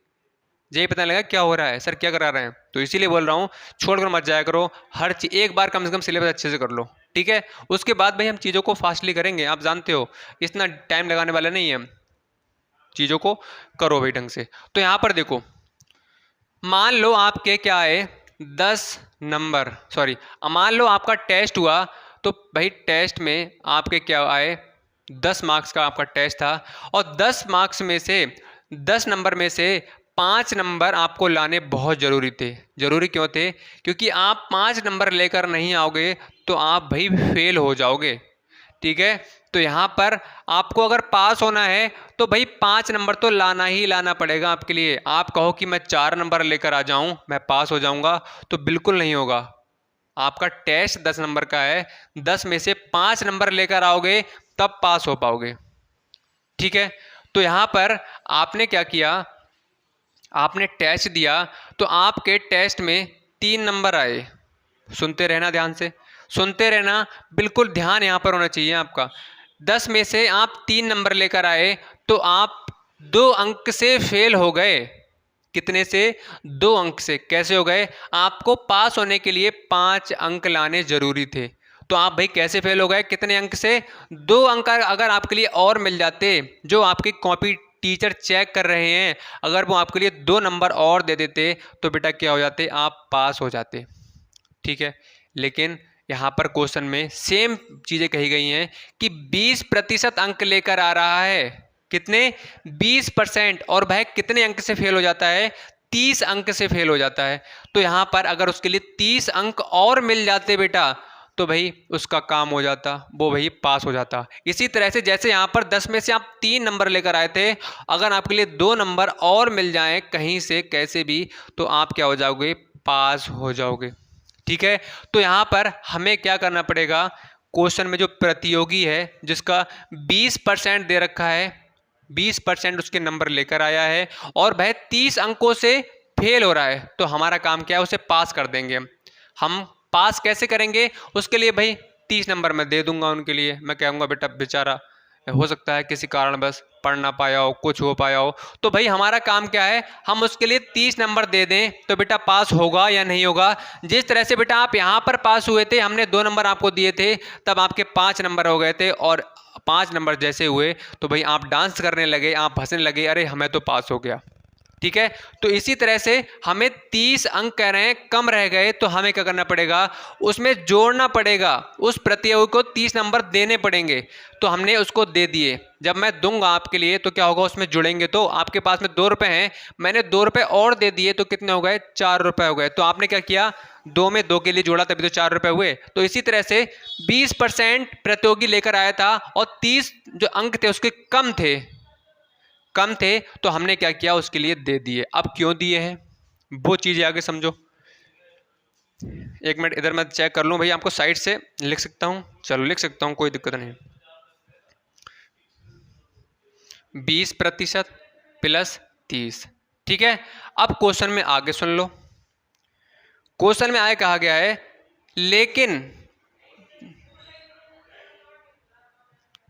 यही पता लगा क्या हो रहा है, सर क्या करा रहे हैं। तो इसीलिए बोल रहा हूँ छोड़कर मत जाया करो, हर चीज एक बार कम से कम सिलेबस अच्छे से कर लो, ठीक है। उसके बाद भाई हम चीज़ों को फास्टली करेंगे, आप जानते हो इतना टाइम लगाने वाला नहीं है हम, चीज़ों को करो भाई ढंग से। तो यहाँ पर देखो, मान लो आपके क्या आए 10 नंबर, सॉरी मान लो आपका टेस्ट हुआ, तो भाई टेस्ट में आपके क्या आए 10 मार्क्स का आपका टेस्ट था, और 10 मार्क्स में से 10 नंबर में से 5 नंबर आपको लाने बहुत ज़रूरी थे। ज़रूरी क्यों थे? क्योंकि आप 5 नंबर लेकर नहीं आओगे तो आप भाई फेल हो जाओगे, ठीक है। तो यहाँ पर आपको अगर पास होना है तो भाई 5 नंबर तो लाना ही लाना पड़ेगा आपके लिए। आप कहो कि मैं 4 नंबर लेकर आ जाऊँ मैं पास हो जाऊँगा, तो बिल्कुल नहीं होगा। आपका टेस्ट 10 नंबर का है, 10 में से 5 नंबर लेकर आओगे तब पास हो पाओगे, ठीक है। तो यहाँ पर आपने क्या किया, आपने टेस्ट दिया तो आपके टेस्ट में 3 नंबर आए। सुनते रहना ध्यान से, सुनते रहना, बिल्कुल ध्यान यहाँ पर होना चाहिए आपका। 10 में से आप 3 नंबर लेकर आए तो आप 2 अंक से फेल हो गए। कितने से? 2 अंक से। कैसे हो गए? आपको पास होने के लिए 5 अंक लाने जरूरी थे, तो आप भाई कैसे फेल हो गए? कितने अंक से? 2 अंक अगर आपके लिए और मिल जाते, जो आपकी कॉपी टीचर चेक कर रहे हैं, अगर वो आपके लिए 2 नंबर और दे देते तो बेटा क्या हो जाते? आप पास हो जाते, ठीक है। लेकिन यहाँ पर क्वेश्चन में सेम चीज़ें कही गई हैं कि 20% अंक लेकर आ रहा है। कितने? 20%। और वह कितने अंक से फेल हो जाता है? 30 अंक से फेल हो जाता है। तो यहाँ पर अगर उसके लिए 30 अंक और मिल जाते बेटा तो भाई उसका काम हो जाता, वो भाई पास हो जाता। इसी तरह से जैसे यहाँ पर 10 में से आप 3 नंबर लेकर आए थे, अगर आपके लिए 2 नंबर और मिल जाएं कहीं से कैसे भी, तो आप क्या हो जाओगे? पास हो जाओगे, ठीक है। तो यहाँ पर हमें क्या करना पड़ेगा? क्वेश्चन में जो प्रतियोगी है जिसका 20% दे रखा है, 20% उसके नंबर लेकर आया है और वह 30 अंकों से फेल हो रहा है, तो हमारा काम क्या है? उसे पास कर देंगे। हम पास कैसे करेंगे? उसके लिए भाई 30 नंबर मैं दे दूंगा उनके लिए। मैं कहूँगा बेटा बेचारा हो सकता है किसी कारणवश पढ़ ना पाया हो, कुछ हो पाया हो, तो भाई हमारा काम क्या है? हम उसके लिए 30 नंबर दे दें तो बेटा पास होगा या नहीं होगा? जिस तरह से बेटा आप यहाँ पर पास हुए थे, हमने 2 नंबर आपको दिए थे, तब आपके 5 नंबर हो गए थे, और 5 नंबर जैसे हुए तो भाई आप डांस करने लगे, आप हंसने लगे, अरे हमें तो पास हो गया, ठीक है। तो इसी तरह से हमें 30 अंक कह रहे हैं कम रह गए, तो हमें क्या करना पड़ेगा? उसमें जोड़ना पड़ेगा, उस प्रतियोगी को 30 नंबर देने पड़ेंगे। तो हमने उसको दे दिए, जब मैं दूंगा आपके लिए तो क्या होगा? उसमें जुड़ेंगे। तो आपके पास में 2 रुपए हैं, मैंने 2 रुपए और दे दिए तो कितने हो गए? 4 रुपए हो गए। तो आपने क्या किया? 2 में 2 के लिए जोड़ा तभी तो 4 रुपए हुए। तो इसी तरह से 20% प्रतियोगी लेकर आया था और 30 जो अंक थे उसके कम थे, तो हमने क्या किया? उसके लिए दे दिए। अब क्यों दिए हैं वो चीज़ें आगे समझो। 1 मिनट इधर मैं चेक कर लूँ भाई, आपको साइड से लिख सकता हूँ? चलो लिख सकता हूँ, कोई दिक्कत नहीं। 20% प्लस 30, ठीक है। अब क्वेश्चन में आगे सुन लो। क्वेश्चन में आगे कहा गया है लेकिन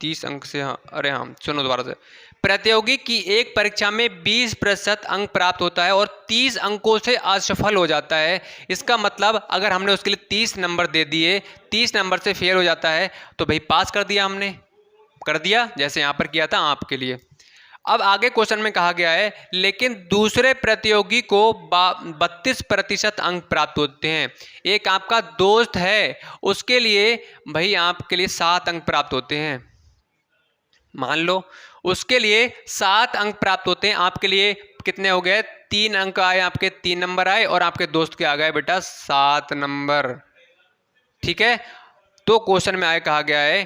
30 अंक से, हाँ अरे हाँ सुनो दोबारा से, प्रतियोगी की एक परीक्षा में 20% अंक प्राप्त होता है और 30 अंकों से असफल हो जाता है। इसका मतलब अगर हमने उसके लिए 30 नंबर दे दिए, 30 नंबर से फेल हो जाता है, तो भाई पास कर दिया, हमने कर दिया जैसे यहाँ पर किया था आपके लिए। अब आगे क्वेश्चन में कहा गया है लेकिन दूसरे प्रतियोगी को 32% अंक प्राप्त होते हैं। एक आपका दोस्त है, उसके लिए भाई आपके लिए 7 अंक प्राप्त होते हैं। मान लो उसके लिए 7 अंक प्राप्त होते हैं, आपके लिए कितने हो गए? 3 अंक आए, आपके 3 नंबर आए और आपके दोस्त के आ गए बेटा 7 नंबर, ठीक है। तो क्वेश्चन में आगे कहा गया है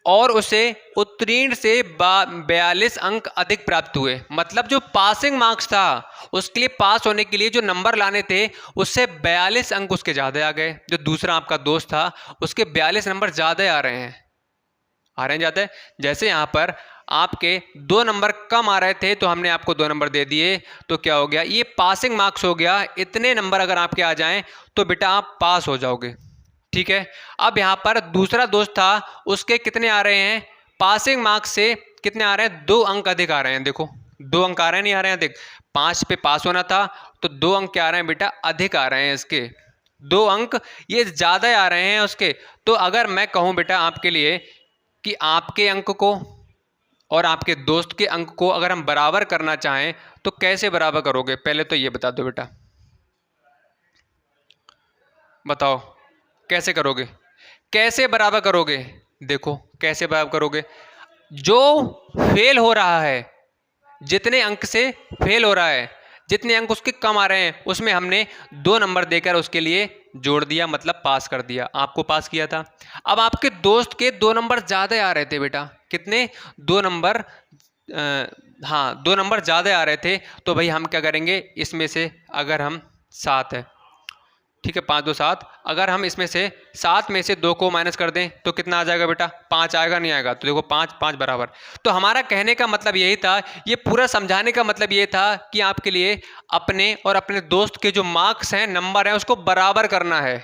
और उसे उत्तीर्ण से 42 अंक अधिक प्राप्त हुए। मतलब जो पासिंग मार्क्स था, उसके लिए पास होने के लिए जो नंबर लाने थे उससे 42 अंक उसके ज़्यादा आ गए। जो दूसरा आपका दोस्त था उसके 42 नंबर ज़्यादा आ रहे हैं, ज़्यादा। जैसे यहाँ पर आपके 2 नंबर कम आ रहे थे तो हमने आपको 2 नंबर दे दिए, तो क्या हो गया, ये पासिंग मार्क्स हो गया। इतने नंबर अगर आपके आ जाएं तो बेटा आप पास हो जाओगे। ठीक है। अब यहाँ पर दूसरा दोस्त था, उसके कितने आ रहे हैं, पासिंग मार्क्स से कितने आ रहे हैं, 2 अंक अधिक आ रहे हैं। देखो 2 अंक आ रहे हैं, नहीं आ रहे हैं अधिक। 5 पे पास होना था तो 2 अंक क्या आ रहे हैं बेटा, अधिक आ रहे हैं। इसके 2 अंक ये ज़्यादा आ रहे हैं उसके। तो अगर मैं कहूँ बेटा आपके लिए कि आपके अंक को और आपके दोस्त के अंक को अगर हम बराबर करना चाहें तो कैसे बराबर करोगे, पहले तो ये बता दो बेटा, बताओ कैसे करोगे, कैसे बराबर करोगे। देखो कैसे बराबर करोगे, जो फेल हो रहा है, जितने अंक से फेल हो रहा है, जितने अंक उसके कम आ रहे हैं, उसमें हमने 2 नंबर देकर उसके लिए जोड़ दिया, मतलब पास कर दिया, आपको पास किया था। अब आपके दोस्त के 2 नंबर ज़्यादा आ रहे थे बेटा, कितने, 2 नंबर, हाँ 2 नंबर ज़्यादा आ रहे थे। तो भाई हम क्या करेंगे, इसमें से अगर हम 7 है, ठीक है, 5 2 7, अगर हम इसमें से 7 में से 2 को माइनस कर दें तो कितना आ जाएगा बेटा, 5 आएगा, नहीं आएगा। तो देखो 5 5 बराबर। तो हमारा कहने का मतलब यही था, ये पूरा समझाने का मतलब ये था कि आपके लिए अपने और अपने दोस्त के जो मार्क्स हैं, नंबर हैं, उसको बराबर करना है।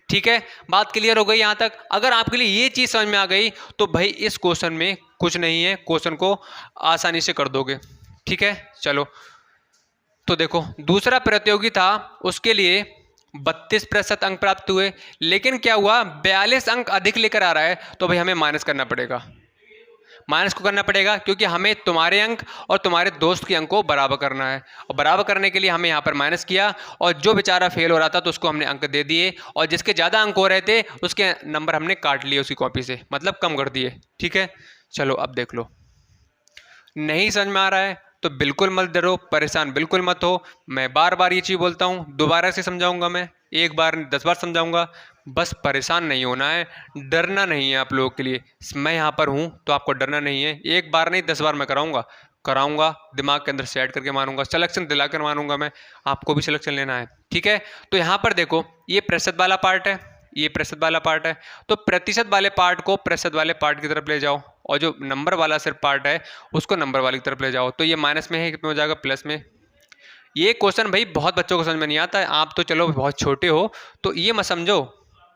ठीक है, बात क्लियर हो गई यहाँ तक। अगर आपके लिए ये चीज़ समझ में आ गई तो भाई इस क्वेश्चन में कुछ नहीं है, क्वेश्चन को आसानी से कर दोगे। ठीक है, चलो तो देखो दूसरा प्रतियोगी था, उसके लिए 32% अंक प्राप्त हुए, लेकिन क्या हुआ, 42 अंक अधिक लेकर आ रहा है। तो भाई हमें माइनस करना पड़ेगा, माइनस को करना पड़ेगा, क्योंकि हमें तुम्हारे अंक और तुम्हारे दोस्त के अंक को बराबर करना है। और बराबर करने के लिए हमें यहाँ पर माइनस किया, और जो बेचारा फेल हो रहा था तो उसको हमने अंक दे दिए, और जिसके ज़्यादा अंक हो रहे थे उसके नंबर हमने काट लिए उसकी कॉपी से, मतलब कम कर दिए। ठीक है, चलो अब देख लो। नहीं समझ में आ रहा है तो बिल्कुल मत डरो, परेशान बिल्कुल मत हो। मैं बार बार ये चीज़ बोलता हूँ, दोबारा से समझाऊंगा, मैं 1 बार 10 बार समझाऊंगा, बस परेशान नहीं होना है, डरना नहीं है आप लोगों के लिए। मैं यहाँ पर हूँ तो आपको डरना नहीं है। 1 बार नहीं 10 बार मैं कराऊंगा, दिमाग के अंदर सेट करके मानूंगा, सिलेक्शन दिलाकर मानूंगा मैं, आपको भी सिलेक्शन लेना है। ठीक है, तो यहाँ पर देखो ये प्रतिशत वाला पार्ट है, ये प्रतिशत वाला पार्ट है, तो प्रतिशत वाले पार्ट को प्रतिशत वाले पार्ट की तरफ ले जाओ, और जो नंबर वाला सिर्फ पार्ट है उसको नंबर वाली तरफ ले जाओ। तो ये माइनस में है, कितना हो जाएगा, प्लस में। ये क्वेश्चन भाई बहुत बच्चों को समझ में नहीं आता है, आप तो चलो बहुत छोटे हो तो ये मत समझो,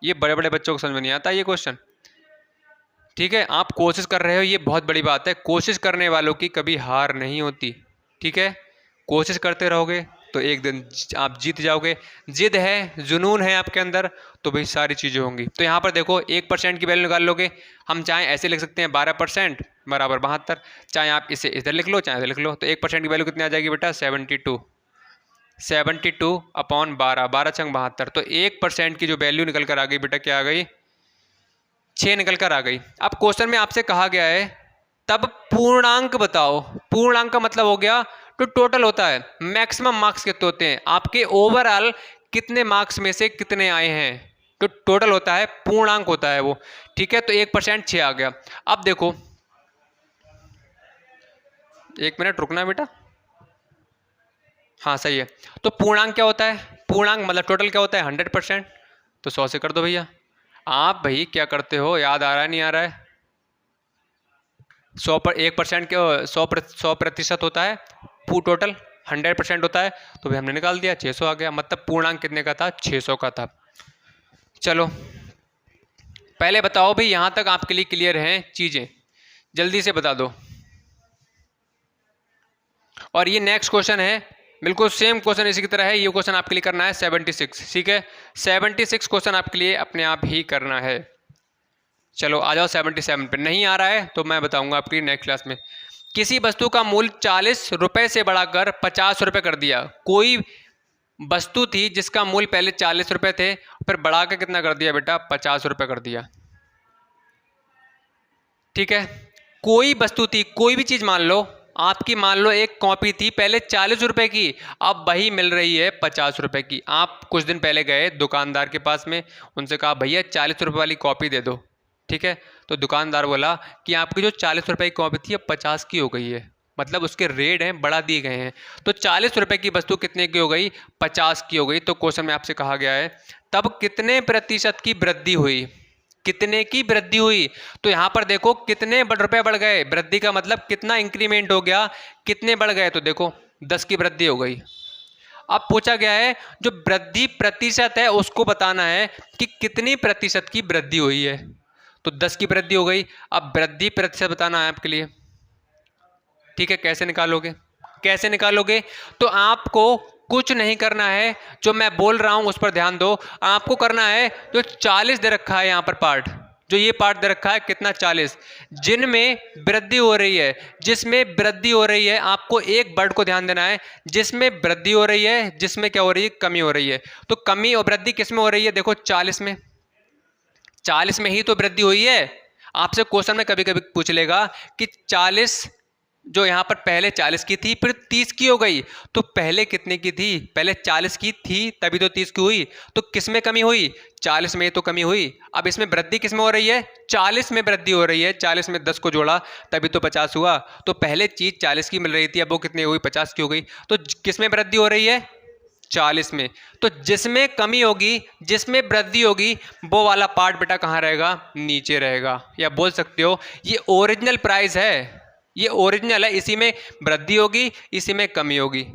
ये बड़े बड़े बच्चों को समझ में नहीं आता ये क्वेश्चन। ठीक है, आप कोशिश कर रहे हो, ये बहुत बड़ी बात है, कोशिश करने वालों की कभी हार नहीं होती। ठीक है, कोशिश करते रहोगे तो एक दिन आप जीत जाओगे। जिद है, जुनून है आपके अंदर, तो भाई सारी चीज़ें होंगी। तो यहाँ पर देखो 1% की वैल्यू निकाल लोगे, हम चाहे ऐसे लिख सकते हैं 12% बराबर 72, चाहे आप इसे इधर लिख लो चाहे इधर लिख लो। तो 1% की वैल्यू कितनी आ जाएगी बेटा, 72 अपॉन 12, 12 छंग 72। तो 1% की जो वैल्यू निकल कर आ गई बेटा, क्या आ गई, 6 निकल कर आ गई। अब क्वेश्चन में आपसे कहा गया है तब पूर्णांक बताओ। पूर्णांक का मतलब हो गया तो टोटल होता है, मैक्सिमम मार्क्स कितने होते हैं आपके, ओवरऑल कितने मार्क्स में से कितने आए हैं, तो टोटल होता है, पूर्णांक होता है वो। ठीक है, तो 1% 6 आ गया। अब देखो 1 मिनट रुकना बेटा, हाँ सही है। तो पूर्णांक क्या होता है, पूर्णांक मतलब टोटल क्या होता है, 100%। तो 100 से कर दो भैया। आप भाई क्या करते हो, याद आ रहा है नहीं आ रहा है, 100 पर 1% के 100% होता है, टोटल 100% होता है। तो भाई हमने निकाल दिया, 600 आ गया, मतलब पूर्णांक कितने का था, 600 का था। चलो पहले बताओ भाई, यहाँ तक आपके लिए क्लियर हैं चीज़ें, जल्दी से बता दो। और ये नेक्स्ट क्वेश्चन है, बिल्कुल सेम क्वेश्चन इसी की तरह है। ये क्वेश्चन आपके लिए करना है 76, ठीक है, 76 क्वेश्चन आपके लिए अपने आप ही करना है। चलो आ जाओ 77 पे। नहीं आ रहा है तो मैं बताऊंगा आपकी नेक्स्ट क्लास में। किसी वस्तु का मूल्य 40 रुपये से बढ़ाकर 50 रुपये कर दिया। कोई वस्तु थी जिसका मूल्य पहले 40 रुपये थे, फिर बढ़ा के कितना कर दिया बेटा, 50 रुपये कर दिया। ठीक है, कोई वस्तु थी, कोई भी चीज़ मान लो, आपकी मान लो एक कॉपी थी पहले 40 रुपये की, अब वही मिल रही है 50 रुपये की। आप कुछ दिन पहले गए दुकानदार के पास में, उनसे कहा भैया 40 रुपये वाली कॉपी दे दो, ठीक है। तो दुकानदार बोला कि आपकी जो 40 रुपए की कॉपी थी अब 50 की हो गई है, मतलब उसके रेट हैं बढ़ा दिए गए हैं। तो 40 रुपए की वस्तु कितने की हो गई? 50 की हो गई। तो क्वेश्चन में आपसे कहा गया है तब कितने प्रतिशत की वृद्धि हुई? कितने की वृद्धि हुई? तो यहां पर देखो कितने रुपए बढ़ गए, वृद्धि का मतलब कितना इंक्रीमेंट हो गया, कितने बढ़ गए? तो देखो 10 की वृद्धि हो गई। अब पूछा गया है जो वृद्धि प्रतिशत है उसको बताना है कि कितनी प्रतिशत की वृद्धि हुई है। तो 10 की वृद्धि हो गई। अब वृद्धि प्रतिशत बताना है आपके लिए, ठीक है। कैसे निकालोगे? कैसे निकालोगे? तो आपको कुछ नहीं करना है, जो मैं बोल रहा हूं उस पर ध्यान दो। आपको करना है जो 40 दे रखा है यहां पर पार्ट, जो ये पार्ट दे रखा है कितना 40, जिनमें वृद्धि हो रही है, जिसमें वृद्धि हो रही है, आपको एक वर्ड को ध्यान देना है, जिसमें वृद्धि हो रही है, जिसमें क्या हो रही है? कमी हो रही है। तो कमी और वृद्धि किसमें हो रही है? देखो 40 में, 40 में ही तो वृद्धि हुई है। आपसे क्वेश्चन में कभी कभी पूछ लेगा कि 40 जो यहां पर पहले 40 की थी फिर 30 की हो गई, तो पहले कितने की थी? पहले 40 की थी तभी तो 30 की हुई। तो किसमें कमी हुई? 40 में तो कमी हुई। अब इसमें वृद्धि किसमें हो रही है? 40 में वृद्धि हो रही है। 40 में 10 को जोड़ा तभी तो 50 हुआ। तो पहले चीज 40 की मिल रही थी, अब वो कितनी हुई? 50 की हो गई। तो किसमें वृद्धि हो रही है? 40 में। तो जिसमें कमी होगी, जिसमें वृद्धि होगी, वो वाला पार्ट बेटा कहाँ रहेगा? नीचे रहेगा। या बोल सकते हो ये ओरिजिनल प्राइस है, ये ओरिजिनल है, इसी में वृद्धि होगी, इसी में कमी होगी।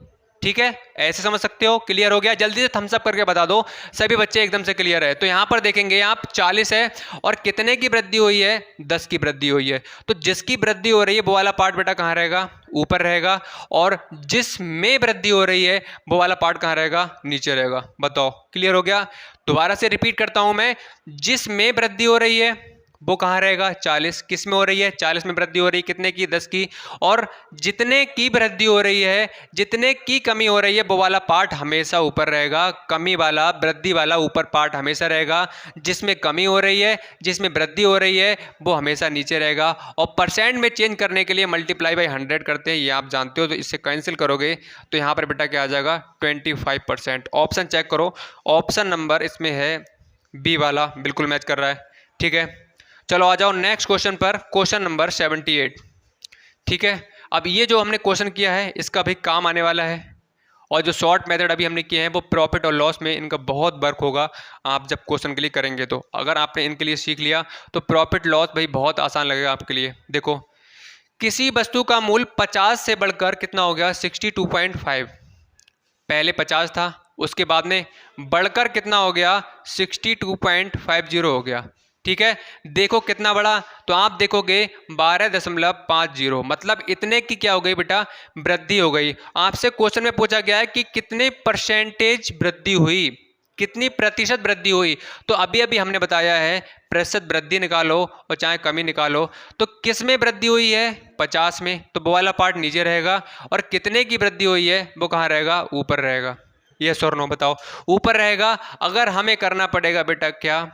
ठीक है, ऐसे समझ सकते हो। क्लियर हो गया? जल्दी से थम्स अप करके बता दो, सभी बच्चे एकदम से क्लियर है। तो यहां पर देखेंगे आप 40 है और कितने की वृद्धि हुई है? 10 की वृद्धि हुई है। तो जिसकी वृद्धि हो रही है वो वाला पार्ट बेटा कहाँ रहेगा? ऊपर रहेगा। और जिसमें वृद्धि हो रही है वो वाला पार्ट कहाँ रहेगा? नीचे रहेगा। बताओ, क्लियर हो गया? दोबारा से रिपीट करता हूं मैं, जिसमें वृद्धि हो रही है वो कहाँ रहेगा? 40। किस में हो रही है? 40 में वृद्धि हो रही है। कितने की? 10 की। और जितने की वृद्धि हो रही है, जितने की कमी हो रही है, वो वाला पार्ट हमेशा ऊपर रहेगा। कमी वाला, वृद्धि वाला ऊपर पार्ट हमेशा रहेगा। जिसमें कमी हो रही है, जिसमें वृद्धि हो रही है, वो हमेशा नीचे रहेगा। और परसेंट में चेंज करने के लिए मल्टीप्लाई बाई 100 करते हैं, ये आप जानते हो। तो इससे कैंसिल करोगे तो यहाँ पर बेटा क्या आ जाएगा? 25%। ऑप्शन चेक करो, ऑप्शन नंबर इसमें है बी वाला, बिल्कुल मैच कर रहा है। ठीक है, चलो आ जाओ नेक्स्ट क्वेश्चन पर, क्वेश्चन नंबर 78। ठीक है, अब ये जो हमने क्वेश्चन किया है इसका भी काम आने वाला है, और जो शॉर्ट मेथड अभी हमने किए हैं वो प्रॉफिट और लॉस में इनका बहुत वर्क होगा आप जब क्वेश्चन के लिए करेंगे। तो अगर आपने इनके लिए सीख लिया तो प्रॉफिट लॉस भाई बहुत आसान लगेगा आपके लिए। देखो, किसी वस्तु का मूल्य 50 से बढ़कर कितना हो गया? 62.5। पहले 50 था, उसके बाद में बढ़कर कितना हो गया? 62.50 हो गया। ठीक है, देखो कितना बड़ा, तो आप देखोगे 12.50, मतलब इतने की क्या हो गई बेटा? वृद्धि हो गई। आपसे क्वेश्चन में पूछा गया है कि कितने परसेंटेज वृद्धि हुई, कितनी प्रतिशत वृद्धि हुई। तो अभी अभी हमने बताया है प्रतिशत वृद्धि निकालो और चाहे कमी निकालो। तो किस में वृद्धि हुई है? 50 में, तो वो वाला पार्ट नीचे रहेगा। और कितने की वृद्धि हुई है वो कहाँ रहेगा? ऊपर रहेगा। यस और नो बताओ, ऊपर रहेगा। अगर हमें करना पड़ेगा बेटा क्या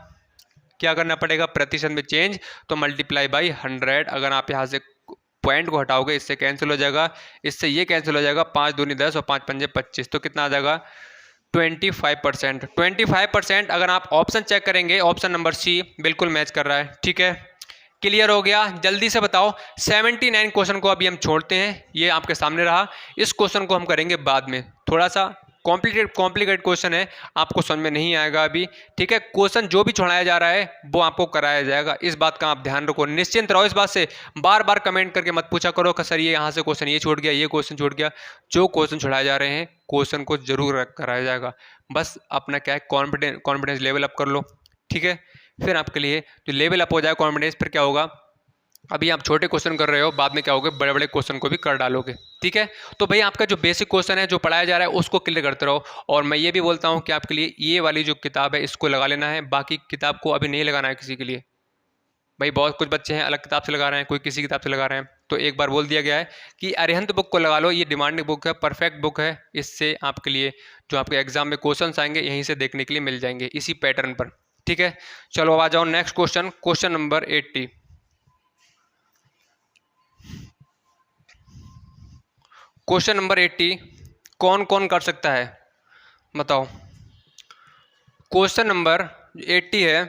क्या करना पड़ेगा? प्रतिशत में चेंज, तो मल्टीप्लाई बाई 100। अगर आप यहाँ से पॉइंट को हटाओगे, इससे कैंसिल हो जाएगा, इससे ये कैंसिल हो जाएगा, 5 दूनी 10 और 5 पंजे 25, तो कितना आ जाएगा? 25%। 25% अगर आप ऑप्शन चेक करेंगे, ऑप्शन नंबर सी बिल्कुल मैच कर रहा है। ठीक है, क्लियर हो गया? जल्दी से बताओ। 79 क्वेश्चन को अभी हम छोड़ते हैं, ये आपके सामने रहा। इस क्वेश्चन को हम करेंगे बाद में, थोड़ा सा कॉम्प्लिकेट क्वेश्चन है, आपको समझ में नहीं आएगा अभी। ठीक है, क्वेश्चन जो भी छोड़ाया जा रहा है वो आपको कराया जाएगा, इस बात का आप ध्यान रखो। निश्चिंत रहो इस बात से, बार बार कमेंट करके मत पूछा करो कि सर ये यहाँ से क्वेश्चन ये छूट गया, ये क्वेश्चन छूट गया। जो क्वेश्चन छोड़ाए जा रहे हैं क्वेश्चन को जरूर कराया जाएगा। बस अपना क्या है, कॉन्फिडेंस लेवल अप कर लो। ठीक है, फिर आपके लिए जो लेवल अप हो जाए कॉन्फिडेंस, फिर क्या होगा? अभी आप छोटे क्वेश्चन कर रहे हो, बाद में क्या होगा? बड़े बड़े क्वेश्चन को भी कर डालोगे। ठीक है, तो भाई आपका जो बेसिक क्वेश्चन है जो पढ़ाया जा रहा है उसको क्लियर करते रहो। और मैं ये भी बोलता हूँ कि आपके लिए ये वाली जो किताब है इसको लगा लेना है, बाकी किताब को अभी नहीं लगाना है किसी के लिए। भाई बहुत कुछ बच्चे हैं अलग किताब से लगा रहे हैं, कोई किसी किताब से लगा रहे हैं। तो एक बार बोल दिया गया है कि अरिहंत बुक को लगा लो, ये डिमांडिंग बुक है, परफेक्ट बुक है। इससे आपके लिए जो आपके एग्जाम में क्वेश्चन आएंगे यहीं से देखने के लिए मिल जाएंगे, इसी पैटर्न पर। ठीक है, चलो आ जाओ next question, question number 80। Question number 80 कौन कौन कर सकता है बताओ? क्वेश्चन नंबर 80 है,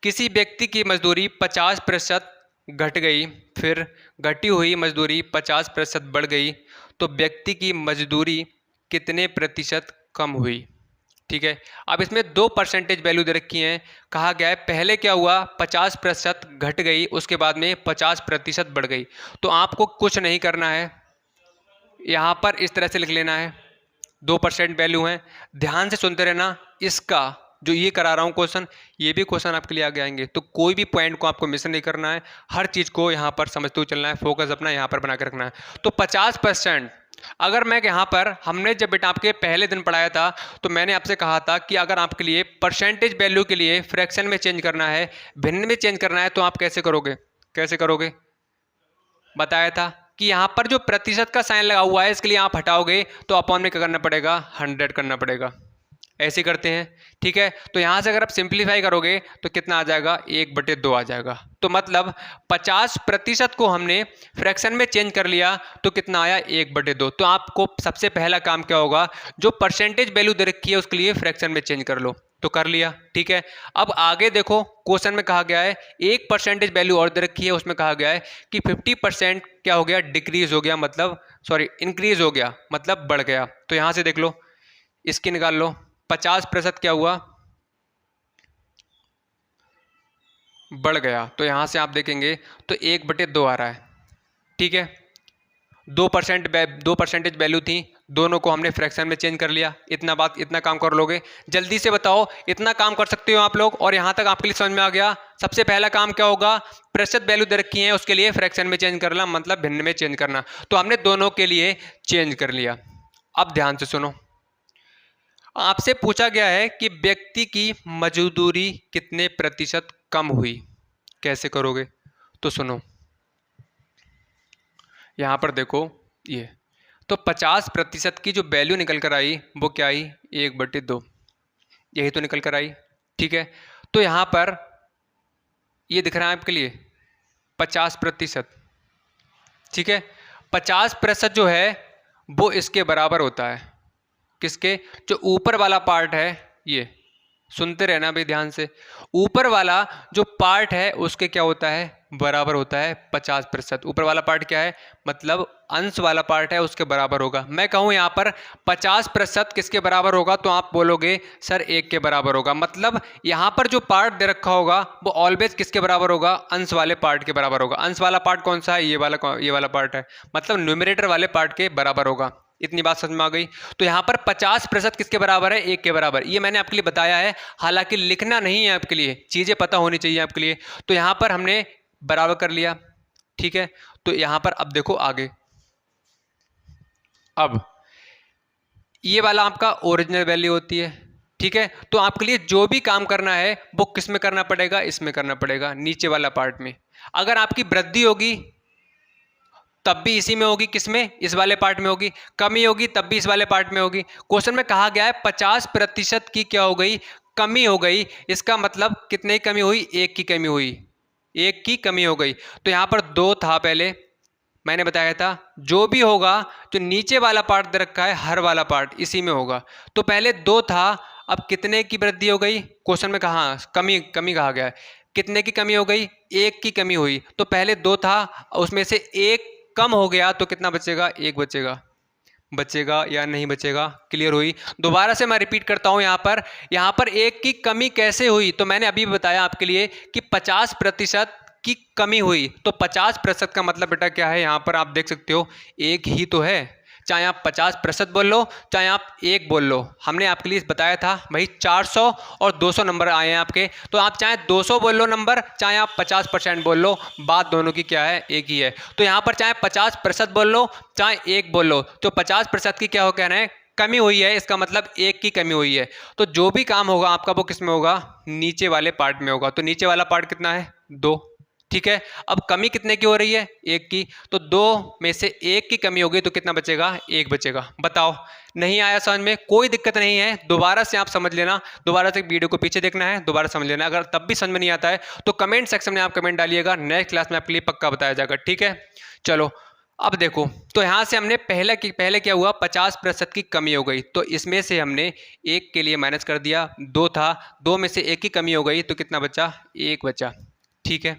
किसी व्यक्ति की मजदूरी 50% घट गई, फिर घटी हुई मजदूरी 50% बढ़ गई, तो व्यक्ति की मजदूरी कितने प्रतिशत कम हुई। ठीक है, अब इसमें 2 परसेंटेज वैल्यू दे रखी हैं। कहा गया है पहले क्या हुआ, 50% घट गई, उसके बाद में 50% बढ़ गई। तो आपको कुछ नहीं करना है, यहाँ पर इस तरह से लिख लेना है। 2% वैल्यू है, ध्यान से सुनते रहना। इसका जो ये करा रहा हूँ क्वेश्चन, ये भी क्वेश्चन आपके लिए आगे आएंगे, तो कोई भी पॉइंट को आपको मिस नहीं करना है, हर चीज़ को यहाँ पर समझते हुए चलना है, फोकस अपना यहाँ पर बना के रखना है। तो 50%, अगर मैं यहाँ पर, हमने जब बेटा आपके पहले दिन पढ़ाया था तो मैंने आपसे कहा था कि अगर आपके लिए परसेंटेज वैल्यू के लिए फ्रैक्शन में चेंज करना है, भिन्न में चेंज करना है, तो आप कैसे करोगे, कैसे करोगे, बताया था कि यहाँ पर जो प्रतिशत का साइन लगा हुआ है इसके लिए आप हटाओगे तो अपॉन में क्या करना पड़ेगा, 100 करना पड़ेगा। ऐसे करते हैं, ठीक है। तो यहाँ से अगर आप सिंप्लीफाई करोगे तो कितना आ जाएगा, 1/2 आ जाएगा। तो मतलब 50% को हमने फ्रैक्शन में चेंज कर लिया तो कितना आया, 1/2। तो आपको सबसे पहला काम क्या होगा, जो परसेंटेज वैल्यू दे रखी है उसके लिए फ्रैक्शन में चेंज कर लो। तो कर लिया, ठीक है। अब आगे देखो, क्वेश्चन में कहा गया है एक परसेंटेज वैल्यू और दे रखी है, उसमें कहा गया है कि 50% क्या हो गया, डिक्रीज हो गया, मतलब सॉरी इंक्रीज हो गया, मतलब बढ़ गया। तो यहां से देख लो, इसकी निकाल लो, 50% क्या हुआ, बढ़ गया। तो यहां से आप देखेंगे तो 1/2 आ रहा है, ठीक है। 2 परसेंटेज वैल्यू थी, दोनों को हमने फ्रैक्शन में चेंज कर लिया। इतना काम कर लोगे, जल्दी से बताओ, इतना काम कर सकते हो आप लोग। और यहां तक आपके लिए समझ में आ गया। सबसे पहला काम क्या होगा, प्रतिशत वैल्यू दे रखी है उसके लिए फ्रैक्शन में चेंज करना, मतलब भिन्न में चेंज करना। तो हमने दोनों के लिए चेंज कर लिया। अब ध्यान से सुनो, आपसे पूछा गया है कि व्यक्ति की मजदूरी कितने प्रतिशत कम हुई, कैसे करोगे। तो सुनो, यहां पर देखो, ये तो 50% की जो वैल्यू निकल कर आई वो क्या आई, 1/2, यही तो निकल कर आई, ठीक है। तो यहां पर ये दिख रहा है आपके लिए 50%, ठीक है। 50% जो है वो इसके बराबर होता है, किसके, जो ऊपर वाला पार्ट है, ये सुनते रहना भाई ध्यान से, ऊपर वाला जो पार्ट है उसके क्या होता है, बराबर होता है 50%। ऊपर वाला पार्ट क्या है, मतलब अंश वाला पार्ट है, उसके बराबर होगा। मैं कहूं यहां पर 50% किसके बराबर होगा, तो आप बोलोगे सर 1 के बराबर होगा। मतलब यहां पर जो पार्ट दे रखा होगा वो ऑलवेज किसके बराबर होगा, अंश वाले पार्ट के बराबर होगा। अंश वाला पार्ट कौन सा है, ये वाला पार्ट है, मतलब न्यूमरेटर वाले पार्ट के बराबर होगा। इतनी बात समझ में आ गई। तो यहां पर 50% किसके बराबर है, 1 के बराबर। ये मैंने आपके लिए बताया है, हालांकि लिखना नहीं है, आपके लिए चीजें पता होनी चाहिए आपके लिए। तो यहां पर हमने बराबर कर लिया, ठीक है। तो यहां पर अब देखो आगे, अब ये वाला आपका ओरिजिनल वैल्यू होती है, ठीक है। तो आपके लिए जो भी काम करना है वो किस में करना पड़ेगा, इसमें करना पड़ेगा, नीचे वाला पार्ट में। अगर आपकी वृद्धि होगी तब भी इसी में होगी, किसमें, इस वाले पार्ट में होगी। कमी होगी तब भी इस वाले पार्ट में होगी। क्वेश्चन में कहा गया है 50% की क्या हो गई, कमी हो गई। इसका मतलब कितने की कमी हुई, 1 की कमी हुई, 1 की कमी हो गई। तो यहां पर 2 था पहले, मैंने बताया था जो भी होगा, जो नीचे वाला पार्ट दे रखा है, हर वाला पार्ट इसी में होगा। तो पहले 2 था, अब कितने की वृद्धि हो गई, क्वेश्चन में कहा कमी कमी कहा गया है, कितने की कमी हो गई, 1 की कमी हुई। तो पहले 2 था, उसमें से 1 कम हो गया, तो कितना बचेगा, 1 बचेगा। बचेगा या नहीं बचेगा, क्लियर हुई। दोबारा से मैं रिपीट करता हूं, यहां पर 1 की कमी कैसे हुई, तो मैंने अभी बताया आपके लिए कि 50% की कमी हुई। तो 50% का मतलब बेटा क्या है, यहां पर आप देख सकते हो 1 ही तो है, चाहे आप 50% बोल लो चाहे आप 1 बोल लो। हमने आपके लिए बताया था भाई 400 और 200 नंबर आए हैं आपके, तो आप चाहे 200 बोल लो नंबर, चाहे आप 50% बोल लो, बात दोनों की क्या है, एक ही है। तो यहाँ पर चाहे 50% बोल लो चाहे 1 बोल लो, तो 50% की क्या हो कहना है, कमी हुई है, इसका मतलब 1 की कमी हुई है। तो जो भी काम होगा आपका वो किस में होगा, नीचे वाले पार्ट में होगा। तो नीचे वाला पार्ट कितना है, 2, ठीक है। अब कमी कितने की हो रही है, 1 की, तो 2 में से 1 की कमी होगी तो कितना बचेगा, 1 बचेगा। बताओ, नहीं आया समझ में, कोई दिक्कत नहीं है, दोबारा से आप समझ लेना, दोबारा से वीडियो को पीछे देखना है, दोबारा समझ लेना। अगर तब भी समझ में नहीं आता है तो कमेंट सेक्शन में आप कमेंट डालिएगा, नेक्स्ट क्लास में आपके लिए पक्का बताया जाएगा, ठीक है। चलो अब देखो, तो यहाँ से हमने पहले क्या हुआ, 50% की कमी हो गई, तो इसमें से हमने एक के लिए माइनस कर दिया, दो था, दो में से एक की कमी हो गई, तो कितना बचा, एक बचा। ठीक है,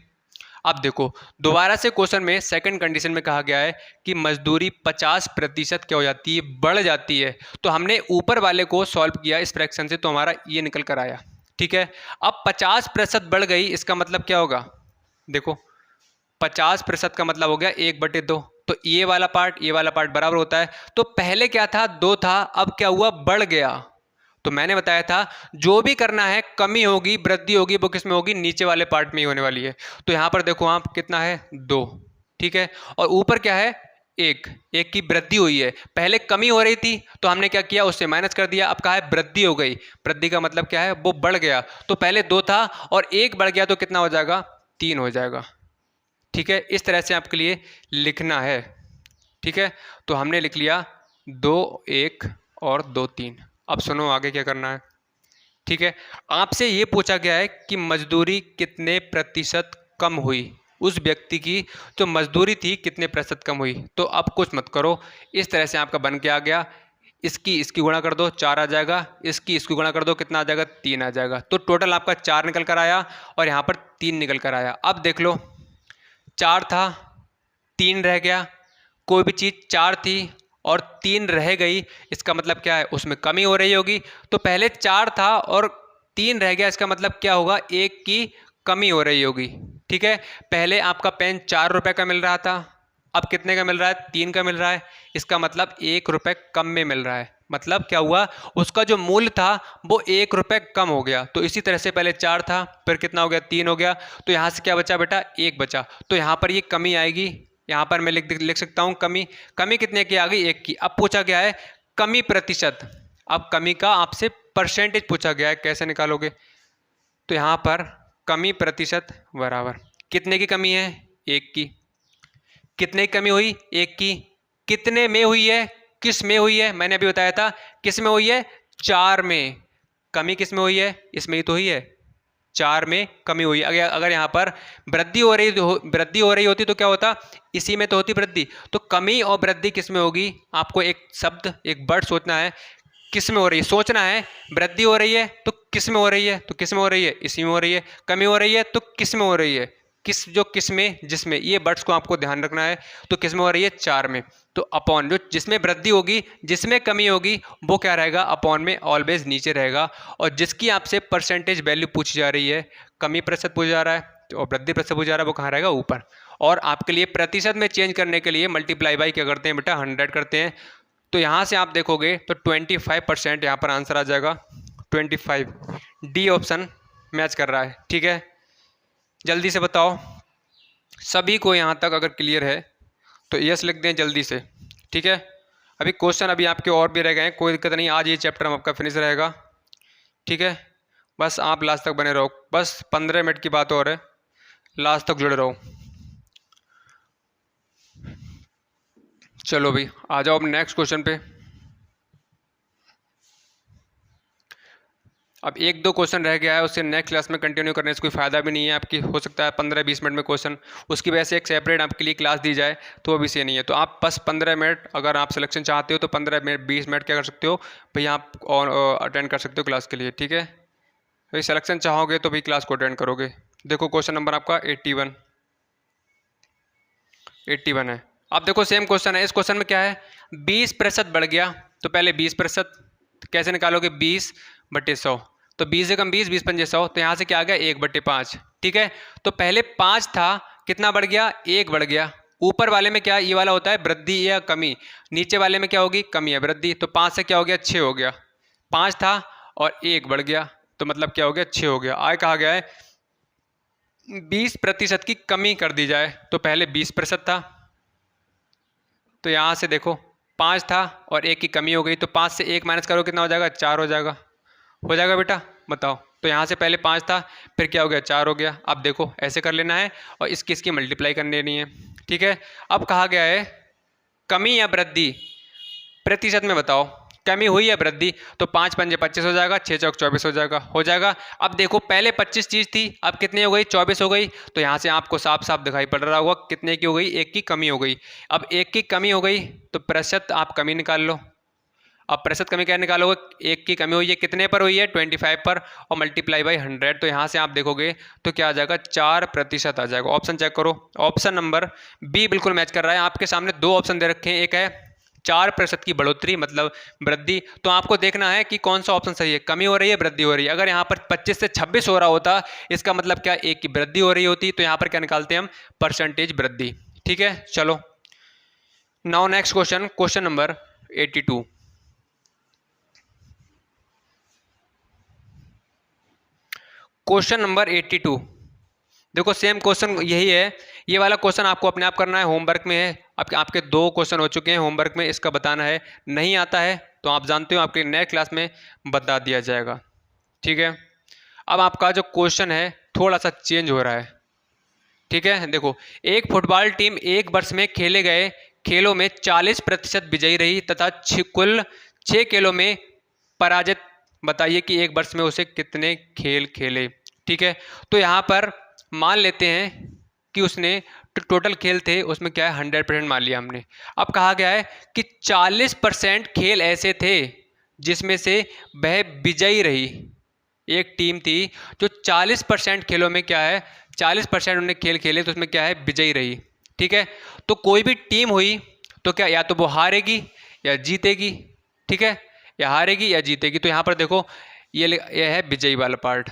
अब देखो दोबारा से क्वेश्चन में सेकंड कंडीशन में कहा गया है कि मजदूरी 50% क्या हो जाती है, बढ़ जाती है। तो हमने ऊपर वाले को सॉल्व किया इस फ्रैक्शन से, तो हमारा ये निकल कर आया। ठीक है, अब 50% बढ़ गई, इसका मतलब क्या होगा, देखो 50% का मतलब हो गया 1/2, तो ये वाला पार्ट बराबर होता है। तो पहले क्या था, 2 था, अब क्या हुआ, बढ़ गया। तो मैंने बताया था जो भी करना है, कमी होगी वृद्धि होगी, वो किस में होगी, नीचे वाले पार्ट में ही होने वाली है। तो यहां पर देखो आप कितना है, 2। ठीक है, और ऊपर क्या है, एक की वृद्धि हुई है। पहले कमी हो रही थी तो हमने क्या किया, उससे माइनस कर दिया, अब कहा है वृद्धि हो गई। वृद्धि का मतलब क्या है, वो बढ़ गया। तो पहले 2 था और 1 बढ़ गया, तो कितना हो जाएगा, 3 हो जाएगा। ठीक है, इस तरह से आपके लिए लिखना है। ठीक है, तो हमने लिख लिया 2 1 और 2 3। अब सुनो आगे क्या करना है। ठीक है, आपसे ये पूछा गया है कि मजदूरी कितने प्रतिशत कम हुई, उस व्यक्ति की जो मजदूरी थी कितने प्रतिशत कम हुई। तो अब कुछ मत करो, इस तरह से आपका बन के आ गया, इसकी गुणा कर दो, 4 आ जाएगा, इसकी गुणा कर दो, कितना आ जाएगा, 3 आ जाएगा। तो टोटल आपका 4 निकल कर आया और यहाँ पर 3 निकल कर आया। अब देख लो, 4 था, 3 रह गया, कोई भी चीज़ 4 थी और 3 रह गई, इसका मतलब क्या है, उसमें कमी हो रही होगी। तो पहले 4 था और 3 रह गया, इसका मतलब क्या होगा, 1 की कमी हो रही होगी। ठीक है, पहले आपका पेन 4 रुपए का मिल रहा था, अब कितने का मिल रहा है, 3 का मिल रहा है, इसका मतलब 1 रुपए कम में मिल रहा है। मतलब क्या हुआ, उसका जो मूल्य था वो 1 रुपए कम हो गया। तो इसी तरह से पहले 4 था, फिर कितना हो गया, 3 हो गया, तो यहाँ से क्या बचा बेटा, 1 बचा। तो यहाँ पर ये कमी आएगी, यहाँ पर मैं लिख सकता हूँ कमी कितने की आ गई, 1 की। अब पूछा गया है कमी प्रतिशत, अब कमी का आपसे परसेंटेज पूछा गया है, कैसे निकालोगे। तो यहाँ पर कमी प्रतिशत बराबर कितने की कमी है, 1 की। कितने की कमी हुई, 1 की। कितने में हुई है, किस में हुई है, मैंने अभी बताया था किस में हुई है, 4 में। कमी किस में हुई है, इसमें ही तो हुई है, 4 में कमी हुई। अगर यहाँ पर वृद्धि हो रही होती तो क्या होता, इसी में तो होती वृद्धि। तो कमी और वृद्धि किस में होगी, आपको एक शब्द, एक वर्ड सोचना है, किस में हो रही है, सोचना है। वृद्धि हो रही है तो किस में हो रही है, तो किस में हो रही है, इसी में हो रही है। कमी हो रही है तो किस में हो रही है, किस में, जिसमें, ये वर्ड्स को आपको ध्यान रखना है। तो किस में हो रही है, 4 में। तो अपॉन, जो जिसमें वृद्धि होगी, जिसमें कमी होगी, वो क्या रहेगा, अपॉन में ऑलवेज नीचे रहेगा। और जिसकी आपसे परसेंटेज वैल्यू पूछी जा रही है, कमी प्रतिशत पूछा जा रहा है और वृद्धि प्रतिशत पूछा जा रहा है, वो कहाँ रहेगा, ऊपर। और आपके लिए प्रतिशत में चेंज करने के लिए मल्टीप्लाई बाई क्या करते हैं बेटा, 100 करते हैं। तो यहाँ से आप देखोगे तो 25% यहाँ पर आंसर आ जाएगा, 25। डी ऑप्शन मैच कर रहा है। ठीक है, जल्दी से बताओ, सभी को यहाँ तक अगर क्लियर है तो यस लिख दें जल्दी से। ठीक है, अभी क्वेश्चन अभी आपके और भी रह गए हैं, कोई दिक्कत नहीं, आज ये चैप्टर हम आपका फिनिश रहेगा। ठीक है, बस आप लास्ट तक बने रहो, बस 15 मिनट की बात और है, लास्ट तक जुड़े रहो। चलो भाई आ जाओ अब नेक्स्ट क्वेश्चन पे। अब 1-2 क्वेश्चन रह गया है, उससे नेक्स्ट क्लास में कंटिन्यू करने से कोई फ़ायदा भी नहीं है, आपकी हो सकता है 15-20 मिनट में क्वेश्चन, उसकी वजह से एक सेपरेट आपके लिए क्लास दी जाए तो वो भी सही नहीं है। तो आप बस 15 मिनट, अगर आप सिलेक्शन चाहते हो तो 15 मिनट 20 मिनट क्या कर सकते हो भैया, आप और अटेंड कर सकते हो क्लास के लिए। ठीक है, भाई सिलेक्शन चाहोगे तो भाई क्लास को अटेंड करोगे। देखो क्वेश्चन नंबर आपका 81 है। अब देखो सेम क्वेश्चन है, इस क्वेश्चन में क्या है, 20% बढ़ गया, तो पहले 20% कैसे निकालोगे, 20/100। तो 20 से कम 20, 20×5 100, तो यहाँ से क्या आ गया, 1/5। ठीक है, तो पहले 5 था, कितना बढ़ गया, 1 बढ़ गया। ऊपर वाले में क्या, ये वाला होता है वृद्धि या कमी, नीचे वाले में क्या होगी, कमी या वृद्धि। तो 5 से क्या हो गया, 6 हो गया। 5 था और 1 बढ़ गया, तो मतलब क्या हो गया, 6 हो गया। आगे कहा गया है 20% की कमी कर दी जाए, तो पहले 20% था, तो यहाँ से देखो 5 था और 1 की कमी हो गई, तो 5 से 1 माइनस करो, कितना हो जाएगा, 4 हो जाएगा बेटा, बताओ। तो यहाँ से पहले 5 था, फिर क्या हो गया, 4 हो गया। अब देखो ऐसे कर लेना है और इसकी मल्टीप्लाई कर लेनी है। ठीक है, अब कहा गया है कमी या वृद्धि प्रतिशत में बताओ, कमी हुई है वृद्धि, तो 5 पंजे 25 हो जाएगा, 6 चौक 24 हो जाएगा। अब देखो पहले 25 चीज़ थी, अब कितनी हो गई, 24 हो गई। तो यहाँ से आपको साफ साफ दिखाई पड़ रहा होगा कितने की हो गई, 1 की कमी हो गई। अब 1 की कमी हो गई तो प्रतिशत आप कमी निकाल लो। अब प्रतिशत कमी क्या निकालोगे, 1 की कमी हुई है, कितने पर हुई है, 25 पर, और मल्टीप्लाई बाई 100। तो यहाँ से आप देखोगे तो क्या आ जाएगा, 4% आ जाएगा। ऑप्शन चेक करो, ऑप्शन नंबर बी बिल्कुल मैच कर रहा है। आपके सामने दो ऑप्शन दे रखे हैं, एक है 4% की बढ़ोतरी मतलब वृद्धि, तो आपको देखना है कि कौन सा ऑप्शन सही है, कमी हो रही है वृद्धि हो रही है। अगर यहाँ पर 25 से 26 हो रहा होता, इसका मतलब क्या, 1 की वृद्धि हो रही होती, तो यहाँ पर क्या निकालते हैं हम, परसेंटेज वृद्धि। ठीक है, चलो now next question, question number 82। Question number 82, देखो सेम क्वेश्चन यही है, ये वाला क्वेश्चन आपको अपने आप करना है, होमवर्क में है। आपके 2 क्वेश्चन हो चुके हैं होमवर्क में, इसका बताना है। नहीं आता है तो आप जानते हो आपके नेक्स्ट क्लास में बता दिया जाएगा। ठीक है, अब आपका जो क्वेश्चन है थोड़ा सा चेंज हो रहा है। ठीक है, देखो एक फुटबॉल टीम एक वर्ष में खेले गए खेलों में 40% विजयी रही तथा कुल 6 खेलों में पराजित। बताइए कि एक वर्ष में उसे कितने खेल खेले। ठीक है, तो यहाँ पर मान लेते हैं कि उसने टोटल खेल थे उसमें क्या है 100% मान लिया हमने। अब कहा गया है कि 40% खेल ऐसे थे जिसमें से वह विजयी रही। एक टीम थी जो 40% खेलों में क्या है, 40% उन्होंने खेल खेले तो उसमें क्या है, विजयी रही। ठीक है, तो कोई भी टीम हुई तो क्या, या तो वो हारेगी या जीतेगी। ठीक है, या हारेगी या जीतेगी। तो यहाँ पर देखो ये है विजयी वाला पार्ट,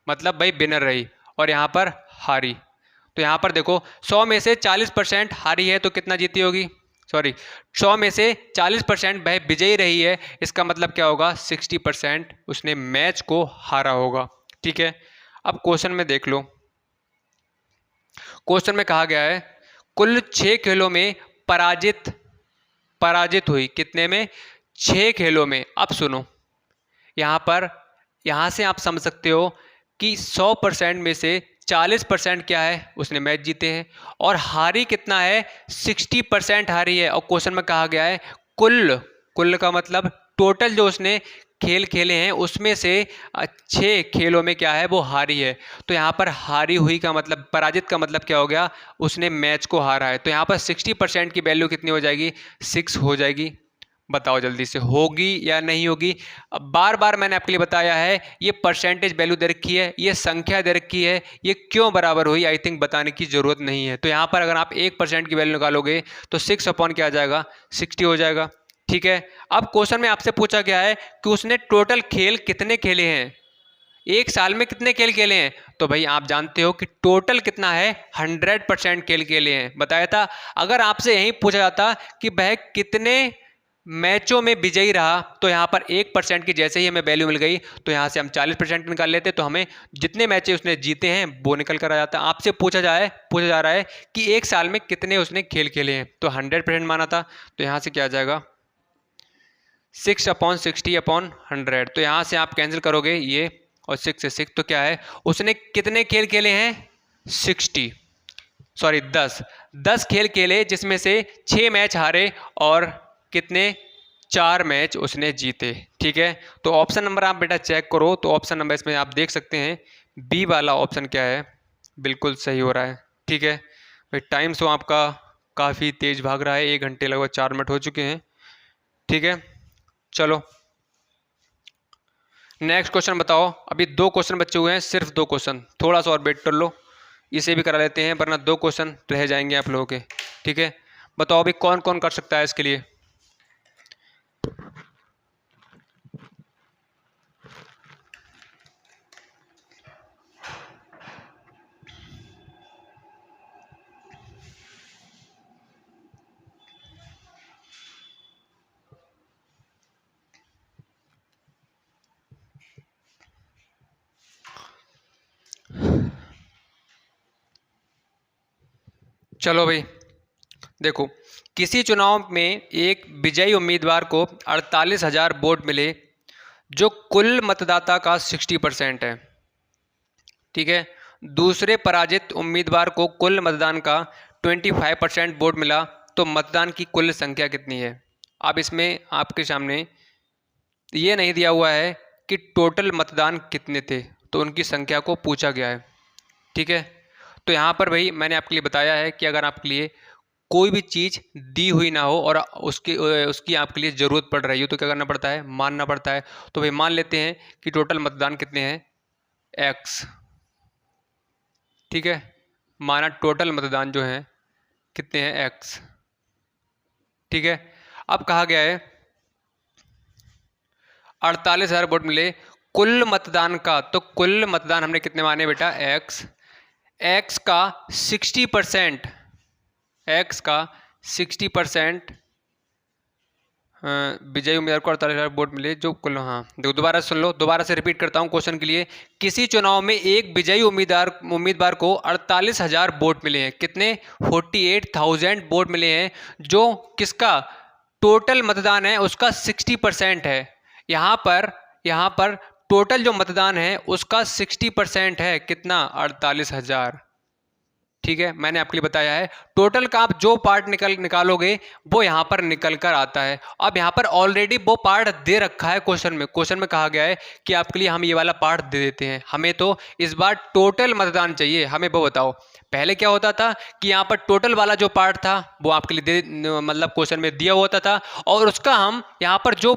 मतलब भाई विनर रही, और यहाँ पर हारी। तो यहाँ पर देखो 100 में से 40% हारी है तो कितना जीती होगी, सॉरी 100 में से 40% वह विजयी रही है, इसका मतलब क्या होगा, 60% उसने मैच को हारा होगा। ठीक है, अब क्वेश्चन में देख लो, क्वेश्चन में कहा गया है कुल 6 खेलों में पराजित हुई, कितने में, 6 खेलों में। अब सुनो यहाँ से आप समझ सकते हो कि 100% में से 40% क्या है, उसने मैच जीते हैं, और हारी कितना है, 60% हारी है। और क्वेश्चन में कहा गया है कुल का मतलब टोटल जो उसने खेल खेले हैं उसमें से 6 खेलों में क्या है, वो हारी है। तो यहाँ पर हारी हुई का मतलब, पराजित का मतलब क्या हो गया, उसने मैच को हारा है। तो यहाँ पर 60% की वैल्यू कितनी हो जाएगी, 6 हो जाएगी। बताओ जल्दी से, होगी या नहीं होगी। अब बार बार मैंने आपके लिए बताया है, ये परसेंटेज वैल्यू दे रखी है, ये संख्या दे रखी है, ये क्यों बराबर हुई आई थिंक बताने की जरूरत नहीं है। तो यहाँ पर अगर आप 1% की वैल्यू निकालोगे तो 6 अपॉन क्या आ जाएगा, 60 हो जाएगा। ठीक है, अब क्वेश्चन में आपसे पूछा गया है कि उसने टोटल खेल कितने खेले हैं, एक साल में कितने खेल खेले हैं। तो भाई आप जानते हो कि टोटल कितना है, 100% खेल खेले हैं, बताया था। अगर आपसे यही पूछा जाता कि वह कितने मैचों में विजयी रहा, तो यहाँ पर 1% की जैसे ही हमें वैल्यू मिल गई तो यहाँ से हम 40% निकाल लेते, तो हमें जितने मैचें उसने जीते हैं वो निकल कर आ जाता। आपसे पूछा जा रहा है कि एक साल में कितने उसने खेल खेले हैं, तो 100% माना था, तो यहाँ से क्या आ जाएगा, 6/60/100। तो यहाँ से आप कैंसिल करोगे ये और 6 से 6, तो क्या है, उसने कितने खेल खेले हैं, 10 खेल खेले, जिसमें से 6 मैच हारे और कितने, 4 मैच उसने जीते। ठीक है, तो ऑप्शन नंबर आप बेटा चेक करो, तो ऑप्शन नंबर इसमें आप देख सकते हैं बी वाला ऑप्शन क्या है, बिल्कुल सही हो रहा है। ठीक है भाई, टाइम सो आपका काफ़ी तेज भाग रहा है, 1 घंटे लगभग 4 मिनट हो चुके हैं। ठीक है, चलो नेक्स्ट क्वेश्चन बताओ। अभी 2 क्वेश्चन बचे हुए हैं, सिर्फ 2 क्वेश्चन, थोड़ा सा और वेट कर लो, इसे भी करा लेते हैं, वरना 2 क्वेश्चन रह जाएंगे आप लोगों के। ठीक है, बताओ अभी कौन कौन कर सकता है इसके लिए। चलो भाई देखो, किसी चुनाव में एक विजयी उम्मीदवार को 48,000 वोट मिले जो कुल मतदाता का 60% है। ठीक है, दूसरे पराजित उम्मीदवार को कुल मतदान का 25% वोट मिला, तो मतदान की कुल संख्या कितनी है। अब इसमें आपके सामने ये नहीं दिया हुआ है कि टोटल मतदान कितने थे, तो उनकी संख्या को पूछा गया है। ठीक है, तो यहाँ पर भाई मैंने आपके लिए बताया है कि अगर आपके लिए कोई भी चीज़ दी हुई ना हो और उसकी आपके लिए ज़रूरत पड़ रही हो तो क्या करना पड़ता है, मानना पड़ता है। तो भाई मान लेते हैं कि टोटल मतदान कितने हैं, एक्स। ठीक है, माना टोटल मतदान जो है कितने हैं, एक्स। ठीक है, अब कहा गया है 48,000 वोट मिले कुल मतदान का, तो कुल मतदान हमने कितने माने बेटा, एक्स। एक्स का 60%, एक्स का 60% विजयी उम्मीदवार को 48,000 वोट मिले जो कुल, हाँ देखो दोबारा सुन लो, दोबारा से रिपीट करता हूँ क्वेश्चन के लिए। किसी चुनाव में एक विजयी उम्मीदवार को 48,000 वोट मिले हैं, कितने, 48,000 वोट मिले हैं, जो किसका, टोटल मतदान है उसका 60% है। यहाँ पर टोटल जो मतदान है उसका 60% है, कितना, 48,000। ठीक है, मैंने आपके लिए बताया है टोटल का आप जो पार्ट निकालोगे वो यहां पर निकल कर आता है। अब यहां पर ऑलरेडी वो पार्ट दे रखा है क्वेश्चन में कहा गया है कि आपके लिए हम ये वाला पार्ट दे देते हैं। हमें तो इस बार टोटल मतदान चाहिए, हमें वो बताओ। पहले क्या होता था कि यहाँ पर टोटल वाला जो पार्ट था वो आपके लिए मतलब क्वेश्चन में दिया होता था, और उसका हम यहाँ पर जो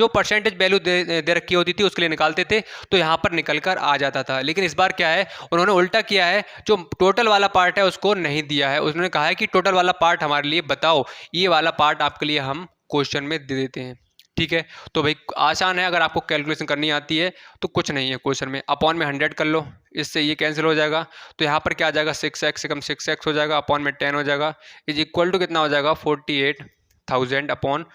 परसेंटेज वैल्यू दे रखी होती थी उसके लिए निकालते थे, तो यहाँ पर निकल कर आ जाता था। लेकिन इस बार क्या है, उन्होंने उल्टा किया है, जो टोटल वाला पार्ट है उसको नहीं दिया है। उन्होंने कहा है कि टोटल वाला पार्ट हमारे लिए बताओ, ये वाला पार्ट आपके लिए हम क्वेश्चन में दे देते हैं। ठीक है, तो भाई आसान है, अगर आपको कैलकुलेशन करनी आती है तो कुछ नहीं है क्वेश्चन में, अपॉन में 100 कर लो, इससे ये कैंसिल हो जाएगा, तो यहाँ पर क्या आ जाएगा, 6x से कम 6x हो जाएगा, अपॉन में 10 हो जाएगा, इज इक्वल टू कितना हो जाएगा, 48,000 अपॉन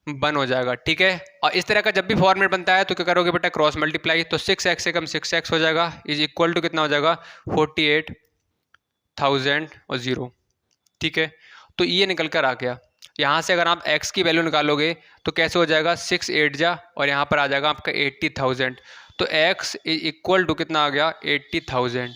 1 हो जाएगा। ठीक है, और इस तरह का जब भी फॉर्मेट बनता है तो क्या करोगे बेटा, क्रॉस मल्टीप्लाई, तो 6x से कम 6x हो जाएगा, इज इक्वल टू कितना हो जाएगा, 48,000 और 0। ठीक है, तो ये निकल कर आ गया। यहाँ से अगर आप x की वैल्यू निकालोगे तो कैसे हो जाएगा, 6 8 जा, और यहाँ पर आ जाएगा आपका 80,000, तो x इज इक्वल टू कितना आ गया, 80,000।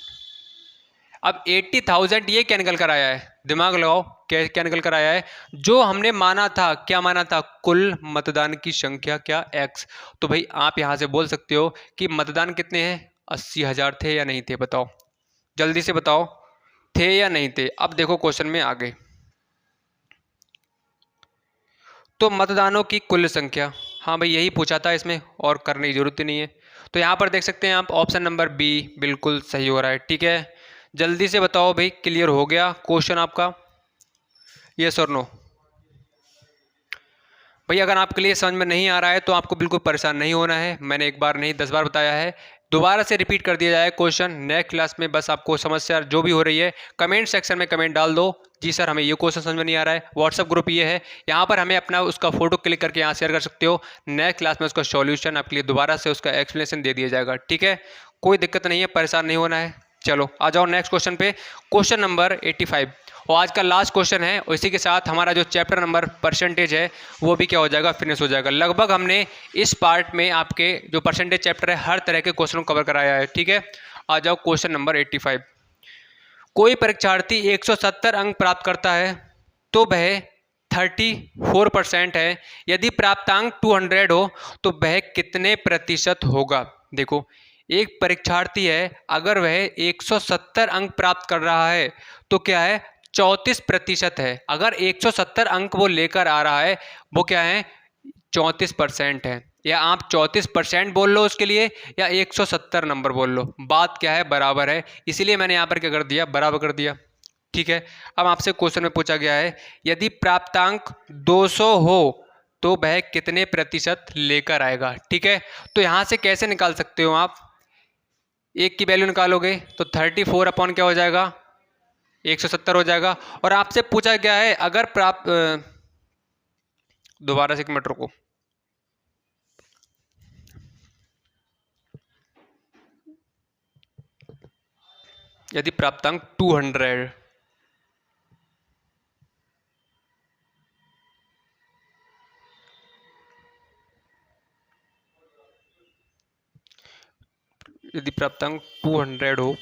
अब 80,000 ये क्या निकल कर आया है, दिमाग लगाओ, क्या क्या निकल कर आया है, जो हमने माना था, क्या माना था, कुल मतदान की संख्या क्या, x। तो भाई आप यहाँ से बोल सकते हो कि मतदान कितने हैं, 80,000 थे या नहीं थे, बताओ जल्दी से बताओ, थे या नहीं थे। अब देखो क्वेश्चन में आगे, तो मतदानों की कुल संख्या, हाँ भाई यही पूछा था, इसमें और करने की जरूरत ही नहीं है। तो यहाँ पर देख सकते हैं आप, ऑप्शन नंबर बी बिल्कुल सही हो रहा है। ठीक है, जल्दी से बताओ भाई, क्लियर हो गया क्वेश्चन आपका, यस और नो। भाई अगर आपके लिए समझ में नहीं आ रहा है तो आपको बिल्कुल परेशान नहीं होना है, मैंने एक बार नहीं 10 बार बताया है, दोबारा से रिपीट कर दिया जाए क्वेश्चन नेक्स्ट क्लास में। बस आपको समस्या जो भी हो रही है कमेंट सेक्शन में कमेंट डाल दो, जी सर हमें ये क्वेश्चन समझ में नहीं आ रहा है। व्हाट्सअप ग्रुप ये है, यहाँ पर हमें अपना उसका फोटो क्लिक करके यहाँ शेयर कर सकते हो, नेक्स्ट क्लास में उसका सॉल्यूशन आपके लिए दोबारा से उसका एक्सप्लेनेशन दे दिया जाएगा। ठीक है, कोई दिक्कत नहीं है, परेशान नहीं होना है। चलो आ जाओ नेक्स्ट क्वेश्चन पे, क्वेश्चन नंबर 85, और आज का लास्ट क्वेश्चन है, और इसी के साथ हमारा जो चैप्टर नंबर परसेंटेज है वो भी क्या हो जाएगा, फिनिश हो जाएगा। लगभग हमने इस पार्ट में आपके जो परसेंटेज चैप्टर है हर तरह के क्वेश्चन को कवर कराया है। ठीक है, आ जाओ क्वेश्चन नंबर 85। कोई परीक्षार्थी 170 अंक प्राप्त करता है तो वह 34% है, यदि प्राप्तांक 200 हो तो वह कितने प्रतिशत होगा। देखो एक परीक्षार्थी है, अगर वह 170 अंक प्राप्त कर रहा है तो क्या है, 34% है। अगर 170 अंक वो लेकर आ रहा है वो क्या है, 34% है। या आप 34% बोल लो उसके लिए, या 170 नंबर बोल लो, बात क्या है, बराबर है, इसीलिए मैंने यहाँ पर क्या कर दिया, बराबर कर दिया। ठीक है, अब आपसे क्वेश्चन में पूछा गया है यदि प्राप्तांक 200 हो तो वह कितने प्रतिशत लेकर आएगा। ठीक है, तो यहाँ से कैसे निकाल सकते हो आप, एक की वैल्यू निकालोगे तो 34 अपॉन क्या हो जाएगा, 170 हो जाएगा। और आपसे पूछा गया है अगर प्राप्त, दोबारा से एक मिनट रुको, यदि प्राप्तांक 200, यदि प्राप्तांक 200 हो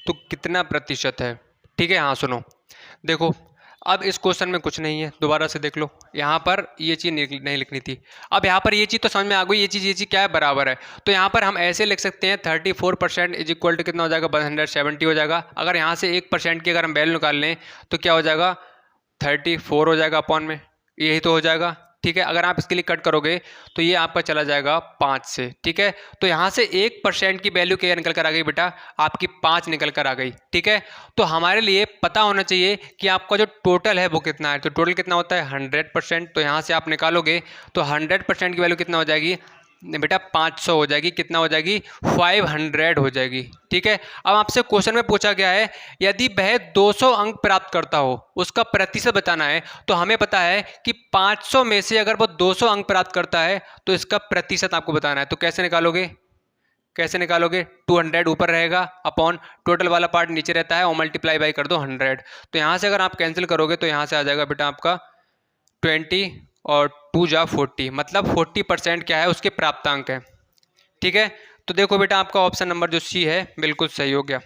तो कितना प्रतिशत है। ठीक है, हाँ सुनो, देखो अब इस क्वेश्चन में कुछ नहीं है, दोबारा से देख लो, यहाँ पर ये चीज़ नहीं लिखनी थी। अब यहाँ पर ये चीज़ तो समझ में आ गई, ये चीज़ क्या है, बराबर है। तो यहाँ पर हम ऐसे लिख सकते हैं 34% इज इक्वल टू कितना हो जाएगा, 170 हो जाएगा। अगर यहाँ से 1% की अगर हम वैल्यू निकाल लें तो क्या हो जाएगा, 34 हो जाएगा अपॉन में, यही तो हो जाएगा। ठीक है, अगर आप इसके लिए कट करोगे तो ये आपका चला जाएगा 5 से। ठीक है, तो यहाँ से 1% की वैल्यू क्या निकल कर आ गई बेटा, आपकी 5 निकल कर आ गई। ठीक है, तो हमारे लिए पता होना चाहिए कि आपका जो टोटल है वो कितना है। तो टोटल कितना होता है 100%, तो यहाँ से आप निकालोगे तो 100% की वैल्यू कितना हो जाएगी बेटा, 500 हो जाएगी। कितना हो जाएगी, 500 हो जाएगी। ठीक है, अब आपसे क्वेश्चन में पूछा गया है यदि वह 200 अंक प्राप्त करता हो, उसका प्रतिशत बताना है। तो हमें पता है कि 500 में से अगर वो 200 अंक प्राप्त करता है तो इसका प्रतिशत आपको बताना है। तो कैसे निकालोगे, 200 ऊपर रहेगा अपॉन टोटल वाला पार्ट नीचे रहता है और मल्टीप्लाई बाई कर दो 100। तो यहाँ से अगर आप कैंसिल करोगे तो यहाँ से आ जाएगा बेटा आपका 20 और 2 जा 40, मतलब 40% क्या है, उसके प्राप्तांक है। ठीक है, तो देखो बेटा आपका ऑप्शन नंबर जो सी है बिल्कुल सही हो गया।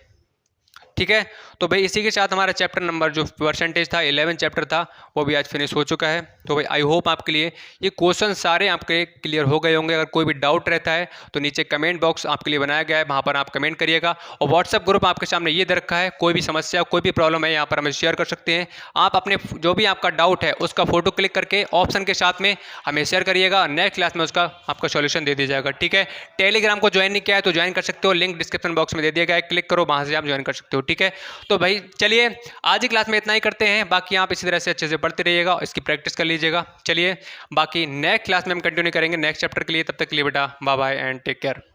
ठीक है, तो भाई इसी के साथ हमारा चैप्टर नंबर जो परसेंटेज था 11 चैप्टर था वो भी आज फिनिश हो चुका है। तो भाई आई होप आपके लिए ये क्वेश्चन सारे आपके क्लियर हो गए होंगे। अगर कोई भी डाउट रहता है तो नीचे कमेंट बॉक्स आपके लिए बनाया गया है, वहाँ पर आप कमेंट करिएगा। और व्हाट्सअप ग्रुप आपके सामने ये दे रखा है, कोई भी समस्या कोई भी प्रॉब्लम है यहाँ पर हमें शेयर कर सकते हैं। आप अपने जो भी आपका डाउट है उसका फोटो क्लिक करके ऑप्शन के साथ में हमें शेयर करिएगा, नेक्स्ट क्लास में उसका आपका सॉल्यूशन दे दिया जाएगा। ठीक है, टेलीग्राम को ज्वाइन नहीं किया है तो ज्वाइन कर सकते हो, लिंक डिस्क्रिप्शन बॉक्स में दे दिया गया है, क्लिक करो, वहाँ से आप ज्वाइन कर सकते हो। ठीक है, तो भाई चलिए आज की क्लास में इतना ही करते हैं, बाकी आप इसी तरह से अच्छे से पढ़ते रहिएगा, इसकी प्रैक्टिस कर लीजिएगा। चलिए बाकी नेक्स्ट क्लास में हम कंटिन्यू करेंगे नेक्स्ट चैप्टर के लिए। तब तक के लिए बेटा bye bye and take care.